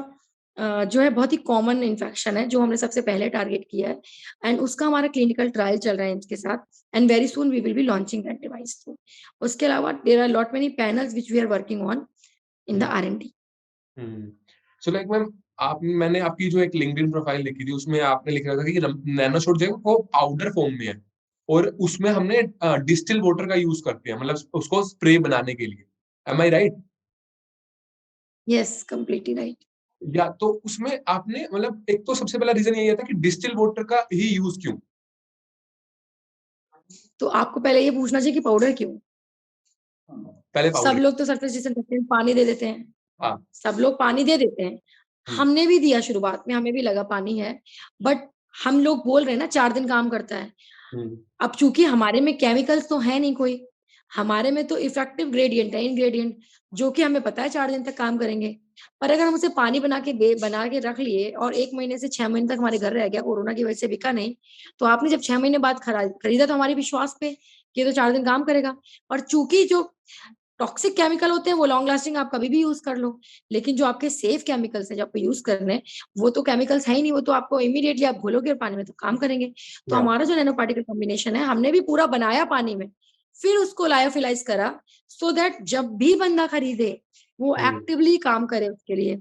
जो है बहुत ही कॉमन इन्फेक्शन है जो हमने सबसे पहले टारगेट किया है, एंड उसका हमारा क्लिनिकल ट्रायल चल रहा है इसके साथ, and very soon we will be launching that device. उसके अलावा there are lot many panels which we are working on in the hmm, R&D. Hmm. So like ma'am, आप मैंने आपकी जो एक लिंक्डइन प्रोफाइल देखी थी, उसमें आपने लिखा था कि रम नैनो शॉट जो है वो पाउडर फॉर्म में है और उसमें हमने डिस्टिल वाटर का यूज़ करते हैं, मतलब उसको स्प्रे बनाने के लिए। एम आई राइट? Yes, completely right. या तो उसमें आपने मतलब एक तो सबसे पहला रीज़न यही था कि डिस्टिल वाटर का ही यूज़ क्यों? तो आपको पहले ये पूछना चाहिए कि पाउडर क्यों? पहले सब पाउडर। लोग तो सरफेस डिसइंफेक्टेंट पानी दे देते हैं। हाँ। सब लोग पानी दे देते हैं। हुँ, हमने भी दिया शुरुआत में, हमें भी लगा पानी है, बट हम लोग बोल रहे हैं ना 4 दिन काम करता है। हुँ, अब चूँकि हमारे में केमिकल्स तो है नहीं कोई, हमारे में तो इफेक्टिव ग्रेडिएंट है, इंग्रेडिएंट, जो कि हमें पता है 4 दिन तक काम करेंगे। पर अगर हम उसे पानी बना के रख लिए और 1 महीने से 6 महीने तक हमारे घर रह गया, कोरोना की वजह से बिका नहीं, तो आपने जब 6 महीने बाद खरीदा तो हमारे विश्वास पे कि ये तो 4 दिन काम करेगा। और चूँकि जो टॉक्सिक केमिकल होते हैं वो लॉन्ग लास्टिंग आप कभी भी यूज़ कर लो, लेकिन जो आपके सेफ केमिकल्स हैं जो आपको यूज़ करने हैं, वो तो केमिकल्स है ही नहीं, वो तो आपको इमीडिएटली आप घोलोगे और पानी में तो काम करेंगे। तो या हमारा जो नैनो पार्टिकल कॉम्बिनेशन है, हमने भी पूरा बनाया पानी में, फिर उसको लायोफिलाइज़ करा सो दैट जब भी बंदा खरीदे, वो हुँ, एक्टिवली काम करे उसके लिए।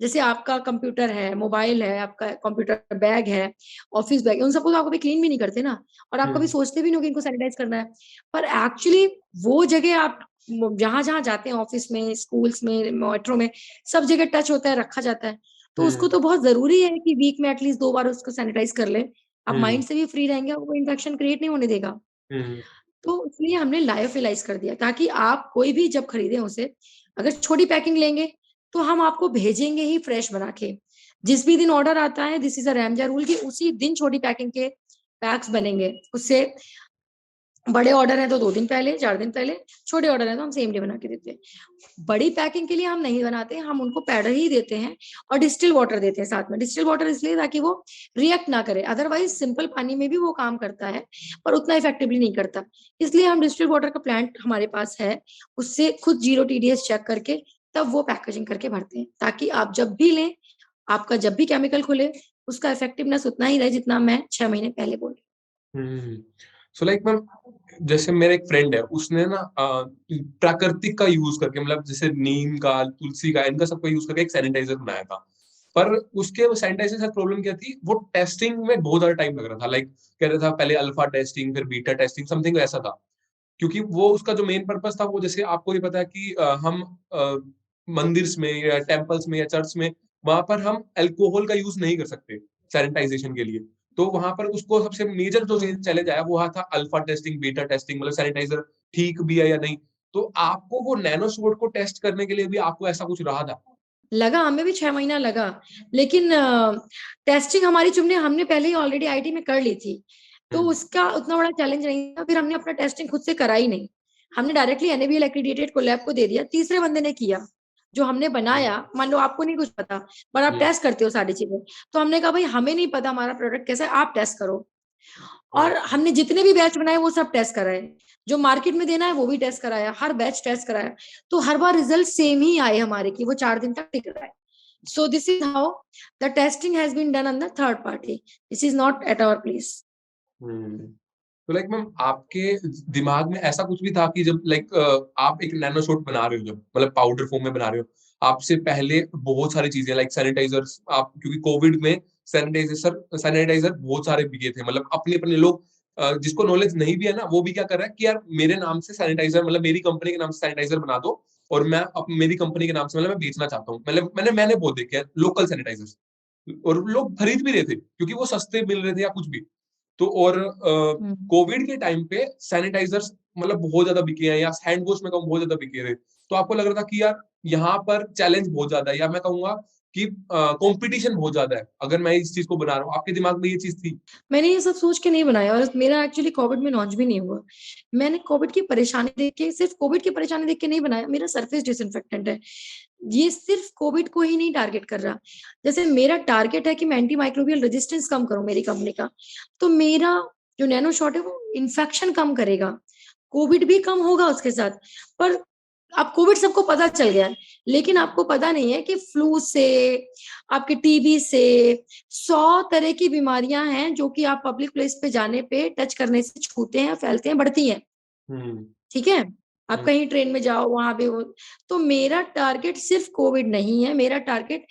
जैसे आपका कंप्यूटर है, मोबाइल है, आपका कंप्यूटर बैग है, ऑफिस बैग है, उन सबको तो आप कभी क्लीन भी नहीं करते ना, और आप कभी हुँ, सोचते भी नहीं हो कि इनको सैनिटाइज़ करना है। पर एक्चुअली वो जगह आप जहाँ-जहाँ जाते हैं, ऑफिस में, स्कूल्स में, मेट्रो में, सब जगह टच होता है, रखा जाता है। तो उसको हुँ, तो बहुत ज़रूरी है कि वीक में एटलीस्ट 2 बार उसको सैनिटाइज़ कर लें। आप हुँ, माइंड से भी फ्री रहेंगे और वो इन्फेक्शन क्रिएट नहीं होने देगा। हुँ, तो इसलिए हमने लायोफिलाइज़ कर दिया ताकि आप कोई भी जब खरीदें उसे, अगर छोटी पैकिंग लेंगे, तो हम आपको भेजेंगे ही फ्रेश बना के। जिस भी दिन ऑर्डर आता है, दिस इज़ अ रैमजा रूल कि उसी दिन छोटी पैकिंग के पैक्स बनेंगे। उससे बड़े ऑर्डर हैं तो 2 दिन पहले, 4 दिन पहले, छोटे ऑर्डर हैं तो हम सेम डे बना के देते हैं। बड़ी पैकिंग के लिए हम नहीं बनाते, हम उनको पैडल ही देते हैं और डिस्टिल वाटर देते हैं साथ में। डिस्टिल वाटर इसलिए ताकि वो रिएक्ट ना करे, अदरवाइज़ सिंपल पानी में भी वो काम करता है, पर उतना इफेक्टिवली नहीं करता। इसलिए हम डिस्टिल वाटर का प्लांट हमारे पास है, उससे खुद 0 टीडीएस चेक करके तब वो पैकेजिंग करके भरते हैं, ताकि आप जब भी लें, आपका जब भी केमिकल खुले, उसका इफेक्टिवनेस उतना ही रहे जितना मैं 6 महीने पहले बोली। हुँ। सो लाइक मैम, जैसे मेरा एक फ्रेंड है, उसने ना प्राकृतिक का यूज़ करके, मतलब जैसे नीम का, तुलसी का, इनका सबका यूज़ करके एक सैनिटाइज़र बनाया था। पर उसके वो सैनिटाइज़र के साथ प्रॉब्लम क्या थी, वो टेस्टिंग में बहुत ज़्यादा टाइम लग रहा था। लाइक कह रहा था पहले अल्फा टेस्टिंग, फिर बीटा टेस्टिंग, समथिंग ऐसा था। क्योंकि वो उसका जो मेन पर्पज़ था, वो जैसे आपको भी पता है कि हम मंदिर्स में या टेम्पल्स में या चर्च में, वहाँ पर हम अल्कोहल का यूज़ नहीं कर सकते सैनिटाइज़ेशन के लिए। तो वहाँ पर उसको सबसे मेजर जो चैलेंज आया, वो था अल्फा टेस्टिंग, बीटा टेस्टिंग, मतलब सैनिटाइज़र ठीक भी है या नहीं। तो आपको वो नैनो सोड को टेस्ट करने के लिए भी आपको ऐसा कुछ रहा था? लगा, हमें भी 6 महीना लगा, लेकिन टेस्टिंग हमारी चुनने हमने पहले ही ऑलरेडी आईटी में कर ली थी, तो हुँ, उसका उतना बड़ा चैलेंज नहीं था, फिर हमने अपना टेस्टिंग खुद से करा ही नहीं। हमने डायरेक्टली एनएबीएल एक्रीडिटेड को लैब को दे दिया, तीसरे बंदे ने किया, जो हमने हुँ, बनाया, मान लो आपको नहीं कुछ पता, पर आप हुँ, टेस्ट करते हो सारी चीज़ें, तो हमने कहा भाई हमें नहीं पता हमारा प्रोडक्ट कैसा है, आप टेस्ट करो। हुँ, और हमने जितने भी बैच बनाए वो सब टेस्ट कराए, जो मार्केट में देना है वो भी टेस्ट कराया, हर बैच टेस्ट कराया, तो हर बार रिजल्ट सेम ही आए हमारे कि वो 4 दिन तक टिक रहा है। So this is how the testing has been done on the third party. This is not at our place. हुँ। तो लाइक मैम, आपके दिमाग में ऐसा कुछ भी था कि जब लाइक आप एक नैनो शॉट बना रहे हो, जब मतलब पाउडर फॉर्म में बना रहे हो, आपसे पहले बहुत सारी चीज़ें लाइक सैनिटाइज़र्स, आप क्योंकि कोविड में सैनिटाइज़र बहुत सारे बिके थे, मतलब अपने-अपने लोग जिसको नॉलेज नहीं भी है ना, वो भी क्या कर रहा है कि यार मेरे नाम से सैनिटाइजर, मतलब मेरी कंपनी के नाम से सैनिटाइजर बना दो, और मैं मेरी कंपनी के नाम से मतलब मैं बेचना चाहता हूँ। मतलब मैंने बहुत देखे हैं लोकल सैनिटाइजर्स, और लोग खरीद भी रहे थे क्योंकि वो सस्ते मिल रहे थे या कुछ भी। तो और हम्म। कोविड के टाइम पे सैनिटाइजर्स मतलब बहुत ज्यादा बिके हैं, या हैंड वॉश में कहूँ बहुत ज्यादा बिके थे। तो आपको लग रहा था कि यार यहाँ पर चैलेंज बहुत ज्यादा है, या मैं कहूंगा कि कंपटीशन बहुत ज्यादा है अगर मैं इस चीज को बना रहा हूँ। आपके दिमाग में ये चीज थी? मैंने ये सब सोच के नहीं बनाया, और मेरा एक्चुअली कोविड में लॉन्च भी नहीं हुआ। मैंने कोविड की परेशानी देख के, सिर्फ कोविड की परेशानी देख के नहीं बनाया। मेरा सरफेस डिसइंफेक्टेंट है, ये सिर्फ कोविड को ही नहीं टारगेट कर रहा। जैसे मेरा टारगेट है कि मैं एंटी माइक्रोबियल रेजिस्टेंस कम करूं मेरी कंपनी का, तो मेरा जो नैनो शॉट है वो इन्फेक्शन कम करेगा, कोविड भी कम होगा उसके साथ। पर अब कोविड सबको पता चल गया है, लेकिन आपको पता नहीं है कि फ्लू से, आपके टीबी से 100 तरह की बीमारियां हैं जो कि आप पब्लिक प्लेस पे जाने पे, टच करने से, छूते हैं, फैलते हैं, बढ़ती हैं। हम्म। ठीक है, आप हम्म। कहीं ट्रेन में जाओ वहां पे हो। तो मेरा टारगेट सिर्फ कोविड नहीं है, मेरा टारगेट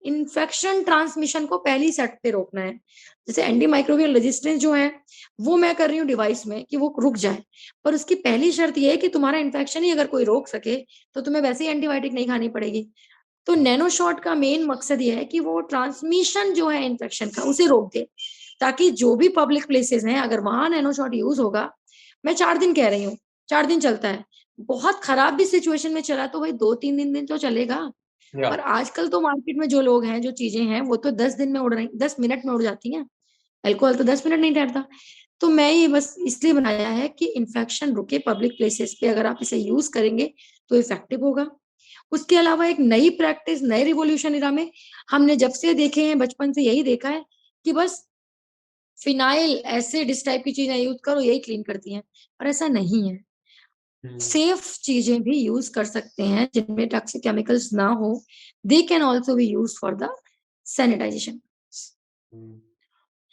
इन्फेक्शन ट्रांसमिशन को पहली सेट पे रोकना है। जैसे एंटी माइक्रोबियल रेजिस्टेंस जो है वो मैं कर रही हूँ डिवाइस में कि वो रुक जाए, पर उसकी पहली शर्त ये है कि तुम्हारा इन्फेक्शन ही अगर कोई रोक सके तो तुम्हें वैसे ही एंटीबायोटिक नहीं खानी पड़ेगी। तो नैनो शॉट का मेन मकसद ये है कि वो ट्रांसमिशन जो है इन्फेक्शन का उसे रोक दे, ताकि जो भी पब्लिक प्लेसेस हैं अगर वहां नैनो शॉट यूज होगा, मैं 4 दिन कह रही हूँ, 4 दिन चलता है। बहुत खराब भी सिचुएशन में चला तो भाई 2-3 दिन तो चलेगा। या पर आजकल तो मार्केट में जो लोग हैं, जो चीजें हैं, वो तो 10 दिन में उड़ रही, 10 मिनट में उड़ जाती हैं। अल्कोहल तो 10 मिनट नहीं ठहरता। तो मैं ये बस इसलिए बनाया है कि इन्फेक्शन रुके पब्लिक प्लेसेस पे, अगर आप इसे यूज करेंगे तो इफेक्टिव होगा। उसके अलावा एक नई प्रैक्टिस, नए रिवोल्यूशन इरा में हमने जब से देखे हैं, बचपन से यही देखा है कि बस फिनाइल, एसिड, इस टाइप की चीजें यूज करो, यही क्लीन करती हैं। पर ऐसा नहीं है, सेफ चीजें भी यूज कर सकते हैं जिनमें टॉक्सिक केमिकल्स ना हो। They can also be use for the sanitisation.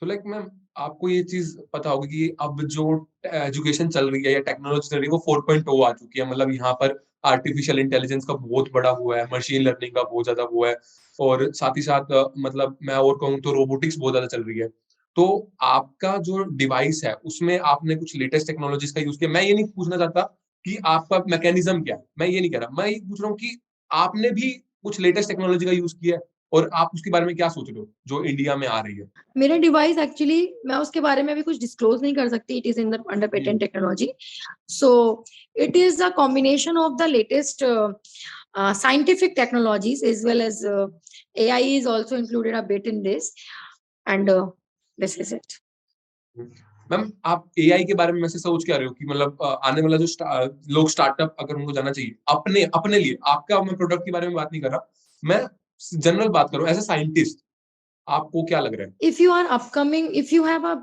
तो लाइक मैम, आपको ये चीज पता होगी कि अब जो एजुकेशन चल रही है या टेक्नोलॉजी चल रही है वो 4.0 आ चुकी है। मतलब यहाँ पर आर्टिफिशियल इंटेलिजेंस का बहुत बड़ा हुआ है, मशीन लर्निंग का बहुत ज्यादा हुआ है, और साथ ही साथ मतलब मैं और कहूँ तो रोबोटिक्स बहुत ज्यादा चल रही है। तो आपका जो डिवाइस है उसमें आपने कुछ लेटेस्ट टेक्नोलॉजीज का यूज किया? मैं ये नहीं पूछना चाहता कि आपका मैकेनिज्म क्या है, मैं ये नहीं कह रहा, मैं ये पूछ रहा हूँ कि आपने भी कुछ लेटेस्ट टेक्नोलॉजी का यूज किया है, और आप उसके बारे में क्या सोच रहे हो जो इंडिया में आ रही है? मेरा डिवाइस एक्चुअली, मैं उसके बारे में भी कुछ डिस्क्लोज नहीं कर सकती, it is in the under patent technology. So it is a combination of the latest scientific technologies as well as AI is also included a bit in this, and this is it. Ma'am, आप AI के बारे में वैसे सोच क्या रहे हो कि मतलब आने वाला जो लोग स्टार्टअप अगर उनको जाना चाहिए अपने अपने लिए, आपका मैं प्रोडक्ट के बारे में बात नहीं कर रहा, मैं जनरल बात कर रहा हूँ एज ए साइंटिस्ट, आपको क्या लग रहा है? If you are upcoming, if you have a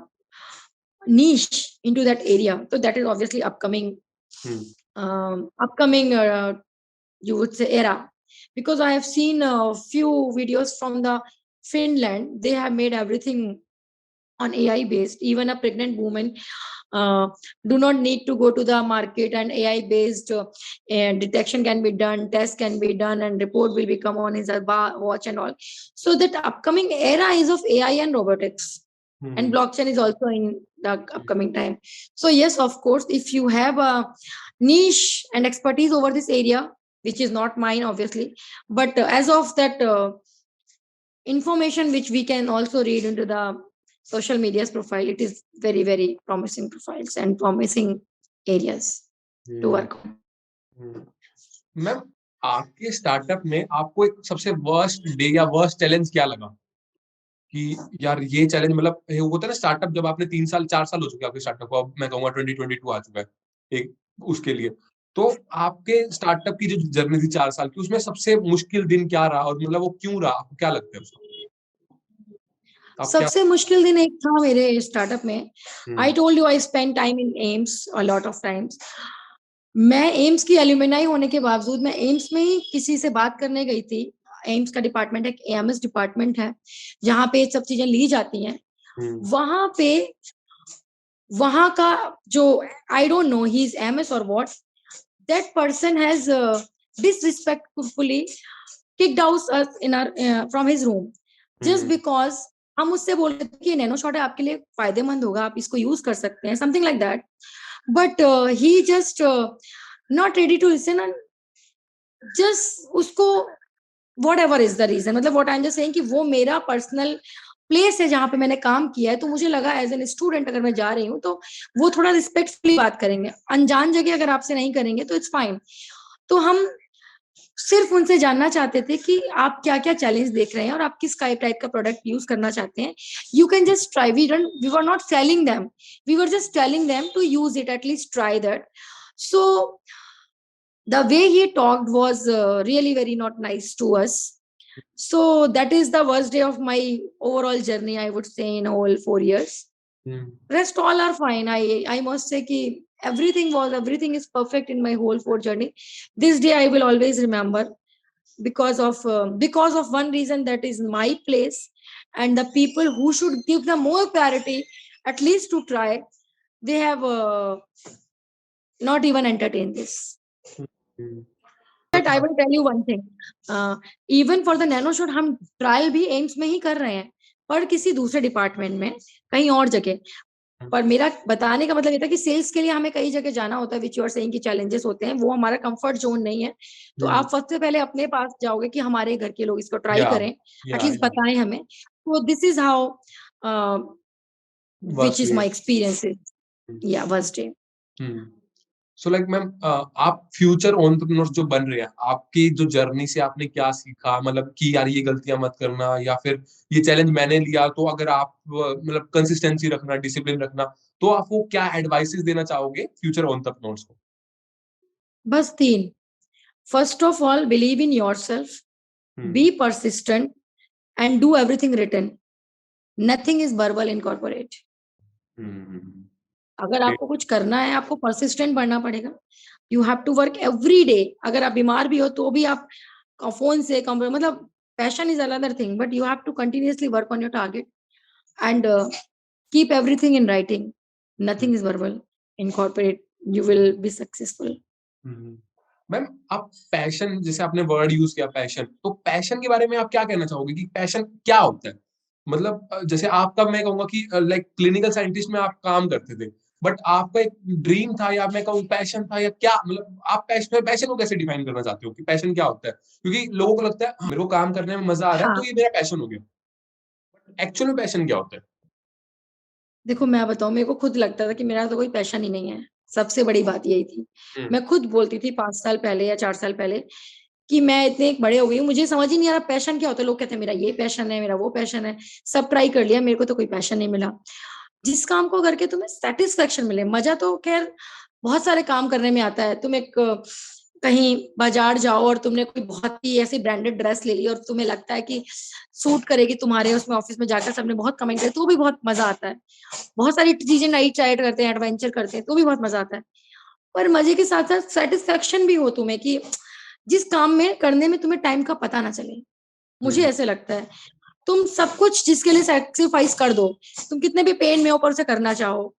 niche into that area, so that is obviously upcoming, hmm. upcoming you would say era, because I have seen a few videos from the Finland. They have made everything on AI based. Even a pregnant woman uh, do not need to go to the market, and AI based detection can be done, test can be done, and report will become on his watch and all. So that upcoming era is of AI and robotics, and hmm. blockchain is also in the upcoming time. So yes, of course, if you have a niche and expertise over this area, which is not mine obviously, but as of that information which we can also read into the social media's profile, it is very very promising profiles and promising areas to hmm. work on. Hmm. Ma'am, आपके startup में आपको एक सबसे worst day या worst challenge क्या लगा कि यार ये चैलेंज, मतलब ये होता है ना स्टार्टअप, जब आपने 3 साल 4 साल हो चुके हैं आपके स्टार्टअप को, अब मैं कहूंगा 2022 आ चुका है एक उसके लिए, तो आपके स्टार्टअप की जो जर्नी थी 4 साल की, उसमें सबसे मुश्किल दिन क्या रहा, और मतलब वो क्यों रहा, आपको क्या लगता है उसको? आप क्या? सबसे मुश्किल दिन एक था मेरे स्टार्टअप में। I hmm. Told you I spend time in AIIMS a lot of times. मैं एम्स की एल्यूमिनाई होने के बावजूद मैं एम्स में ही किसी से बात करने गई थी। एम्स का डिपार्टमेंट एक एएमएस डिपार्टमेंट है जहाँ पे ये सब चीजें ली जाती हैं। हम्म। वहां पे वहां का जो, I don't know he is MS और what, that person has disrespectfully kicked out us in our from his room, just hmm. because हम उससे बोल रहे थे कि नैनो शॉट है, आपके लिए फायदेमंद होगा, आप इसको यूज कर सकते हैं, something like that. But he just not ready to listen. Just उसको whatever is the reason, मतलब what I am just saying कि वो मेरा पर्सनल प्लेस है जहां पे मैंने काम किया है, तो मुझे लगा एज एन स्टूडेंट अगर मैं जा रही हूँ तो वो थोड़ा रिस्पेक्टफुली बात करेंगे. अनजान जगह अगर आपसे नहीं करेंगे तो इट्स फाइन. तो हम सिर्फ उनसे जानना चाहते थे कि आप क्या क्या चैलेंज देख रहे हैं और आप किस टाइप का प्रोडक्ट यूज करना चाहते हैं. You can just try. We were not selling them, we were just telling them to use it, at least try that. So the way he talked was really very not nice to us. So that is the worst day of my overall journey, I would say, in all 4 years. Rest all are fine. I must say ki everything is perfect in my whole 4 journey. This day I will always remember because of one reason, that is my place, and the people who should give the more priority at least to try, they have not even entertained this. But I will tell you one thing. Even for the nano shot, हम trial भी AIIMS में ही कर रहे हैं, पर किसी दूसरे department में, कहीं और जगह. पर मेरा बताने का मतलब ये था कि सेल्स के लिए हमें कई जगह जाना होता है, विच यू आर सेइंग कि चैलेंजेस होते हैं, वो हमारा कंफर्ट जोन नहीं है. तो आप फर्स्ट से पहले अपने पास जाओगे कि हमारे घर के लोग इसको ट्राई करें, एटलीस्ट बताएं हमें. तो this is how which is my experience या first day. So like ma'am, आप फ्यूचर एंटरप्रेन्योर जो बन रहे हैं, आपकी जो जर्नी से आपने क्या सीखा, मतलब कि यार ये गलतियां मत करना, या फिर ये चैलेंज मैंने लिया तो अगर आप मतलब कंसिस्टेंसी रखना, डिसिप्लिन रखना, तो आप वो क्या एडवाइसेस देना चाहोगे फ्यूचर एंटरप्रेन्योर्स को? बस 3. First of all, believe in yourself, be persistent, and do everything written. Nothing is verbal in corporate. अगर आपको कुछ करना है, आपको persistent बनना पड़ेगा. You have to work every day. अगर आप बीमार भी हो तो भी आप फोन से मतलब passion is another thing, but you have to continuously work on your target and keep everything in writing. Nothing is verbal in corporate. You will be successful. Ma'am, आप पैशन, जैसे आपने वर्ड यूज किया passion, तो passion के बारे में आप क्या कहना चाहोगे कि पैशन क्या होता है? मतलब जैसे आपका, मैं कहूंगा कि लाइक क्लिनिकल साइंटिस्ट में आप काम करते थे, बट आपका एक ड्रीम था, या मैं कहूँ पैशन था, या क्या, मतलब आप पैशन को कैसे डिफाइन करना चाहते हो कि पैशन क्या होता है? क्योंकि लोगों को लगता है मेरे को काम करने में मजा आ रहा है तो हाँ, ये मेरा पैशन हो गया. एक्चुअल में पैशन क्या होता है? देखो मैं बताऊं, मेरे को खुद लगता था कि मेरा तो कोई पैशन ही नहीं है. सबसे बड़ी बात यही थी. मैं खुद बोलती थी 5 साल पहले या 4 साल पहले कि मैं इतने एक बड़े हो गई हूँ, मुझे समझ ही नहीं आ रहा पैशन क्या होता है. लोग कहते हैं मेरा ये पैशन है, मेरा वो पैशन है, सब ट्राई कर लिया, मेरे को तो कोई पैशन नहीं मिला. जिस काम को करके तुम्हें सेटिस्फेक्शन मिले, मजा तो खैर बहुत सारे काम करने में आता है. तुम एक कहीं बाजार जाओ और तुमने कोई बहुत ही ऐसी ब्रांडेड ड्रेस ले ली और तुम्हें लगता है कि सूट करेगी तुम्हारे, उसमें ऑफिस में जाकर सबने बहुत कमेंट करे, तो भी बहुत मजा आता है. बहुत सारी चीजें नई ट्राई करते हैं, एडवेंचर करते हैं, तो भी बहुत मजा आता है. पर मजे के साथ साथ सेटिस्फेक्शन भी हो तुम्हें कि जिस काम में करने में तुम्हें टाइम का पता ना चले. मुझे ऐसे लगता है तुम सब कुछ जिसके लिए सैक्रिफाइस कर दो, तुम कितने भी पेन में ऊपर से करना चाहो,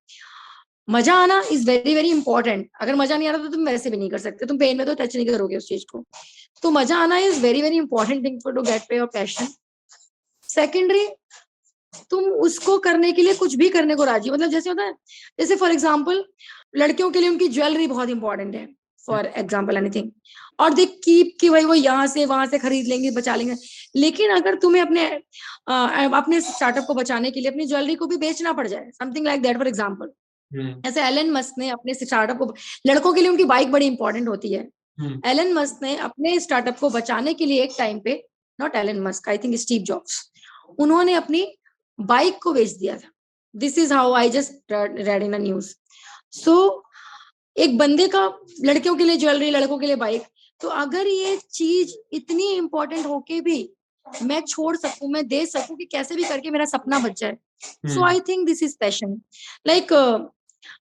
मजा आना इज वेरी वेरी इंपॉर्टेंट. अगर मजा नहीं आ रहा तो तुम वैसे भी नहीं कर सकते, तुम पेन में तो टच नहीं करोगे उस चीज को. तो मजा आना is very very important thing for to get pay your passion. Secondary, तुम उसको करने के लिए कुछ भी करने को राजी, मतलब जैसे होता है, जैसे फॉर एग्जाम्पल लड़कियों के लिए उनकी ज्वेलरी बहुत इंपॉर्टेंट है, फॉर एग्जाम्पल एनीथिंग, और दे कीप कि भाई वो यहाँ से वहां से खरीद लेंगे, बचा लेंगे. लेकिन अगर तुम्हें अपने स्टार्टअप को बचाने के लिए अपनी ज्वेलरी को भी बेचना पड़ जाए, something like that, for example, ऐसे एलन मस्क ने अपने स्टार्टअप को, लड़कों के लिए उनकी बाइक बड़ी इंपॉर्टेंट होती है. एलन मस्क ने अपने स्टार्टअप को बचाने के लिए एक टाइम पे, not Elon Musk, I think Steve Jobs, उन्होंने अपनी बाइक को बेच दिया था. This is how I just read in a news. So एक बंदे का लड़कियों के लिए ज्वेलरी, लड़कों के लिए बाइक, तो अगर ये चीज इतनी इंपॉर्टेंट होके भी मैं छोड़ सकूं, मैं दे सकूं कि कैसे भी करके मेरा सपना बच जाए, so I think this is passion. Like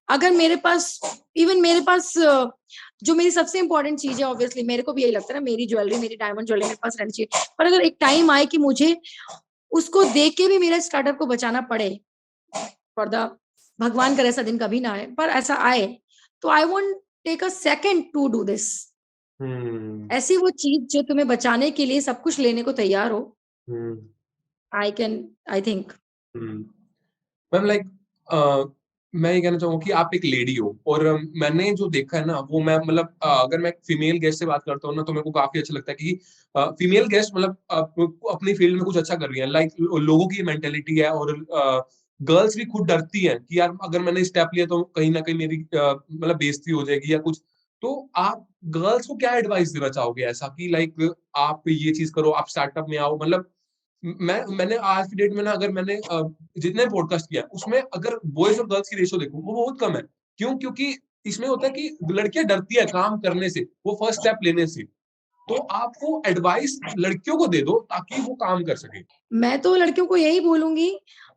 अगर मेरे पास, इवन मेरे पास जो मेरी सबसे इंपॉर्टेंट चीज है, ऑब्वियसली मेरे को भी यही लगता है ना, मेरी ज्वेलरी, मेरी डायमंड ज्वेलरी मेरे पास रहनी चाहिए. पर अगर एक टाइम आए कि मुझे उसको देख के भी मेरे स्टार्टअप को बचाना पड़े, फॉर द, भगवान करे ऐसा दिन कभी ना आए, पर ऐसा आए, तो I won't take a second to do this. ऐसी वो चीज जो तुम्हें बचाने के लिए सब कुछ लेने को तैयार हो, आई थिंक मैम लाइक मैं ये कहना चाहूंगा कि आप एक लेडी हो, और मैंने जो देखा है ना वो, मैं मतलब अगर मैं फीमेल गेस्ट से बात करता हूँ ना, तो मेरे को काफी अच्छा लगता है कि फीमेल गेस्ट मतलब अपनी फील्ड में कुछ अच्छा कर रही है, लाइक लोगों की मेंटेलिटी है, और गर्ल्स भी खुद डरती हैं कि यार अगर मैंने स्टेप लिया तो कहीं ना कहीं मेरी मतलब बेइज्जती हो जाएगी या कुछ। तो आप गर्ल्स को क्या एडवाइस देना चाहोगे ऐसा कि लाइक आप ये चीज करो, आप स्टार्टअप में आओ, मतलब मैंने आज की डेट में ना, अगर मैंने जितने पॉडकास्ट किया उसमें अगर बॉयज और गर्ल्स की रेशियो देखूं वो बहुत कम है। क्यों? क्योंकि इसमें होता है कि लड़कियां डरती है काम करने से, वो फर्स्ट स्टेप लेने से। तो आप वो एडवाइस लड़कियों को दे दो ताकि वो काम कर सके। मैं तो लड़कियों को यही बोलूंगी,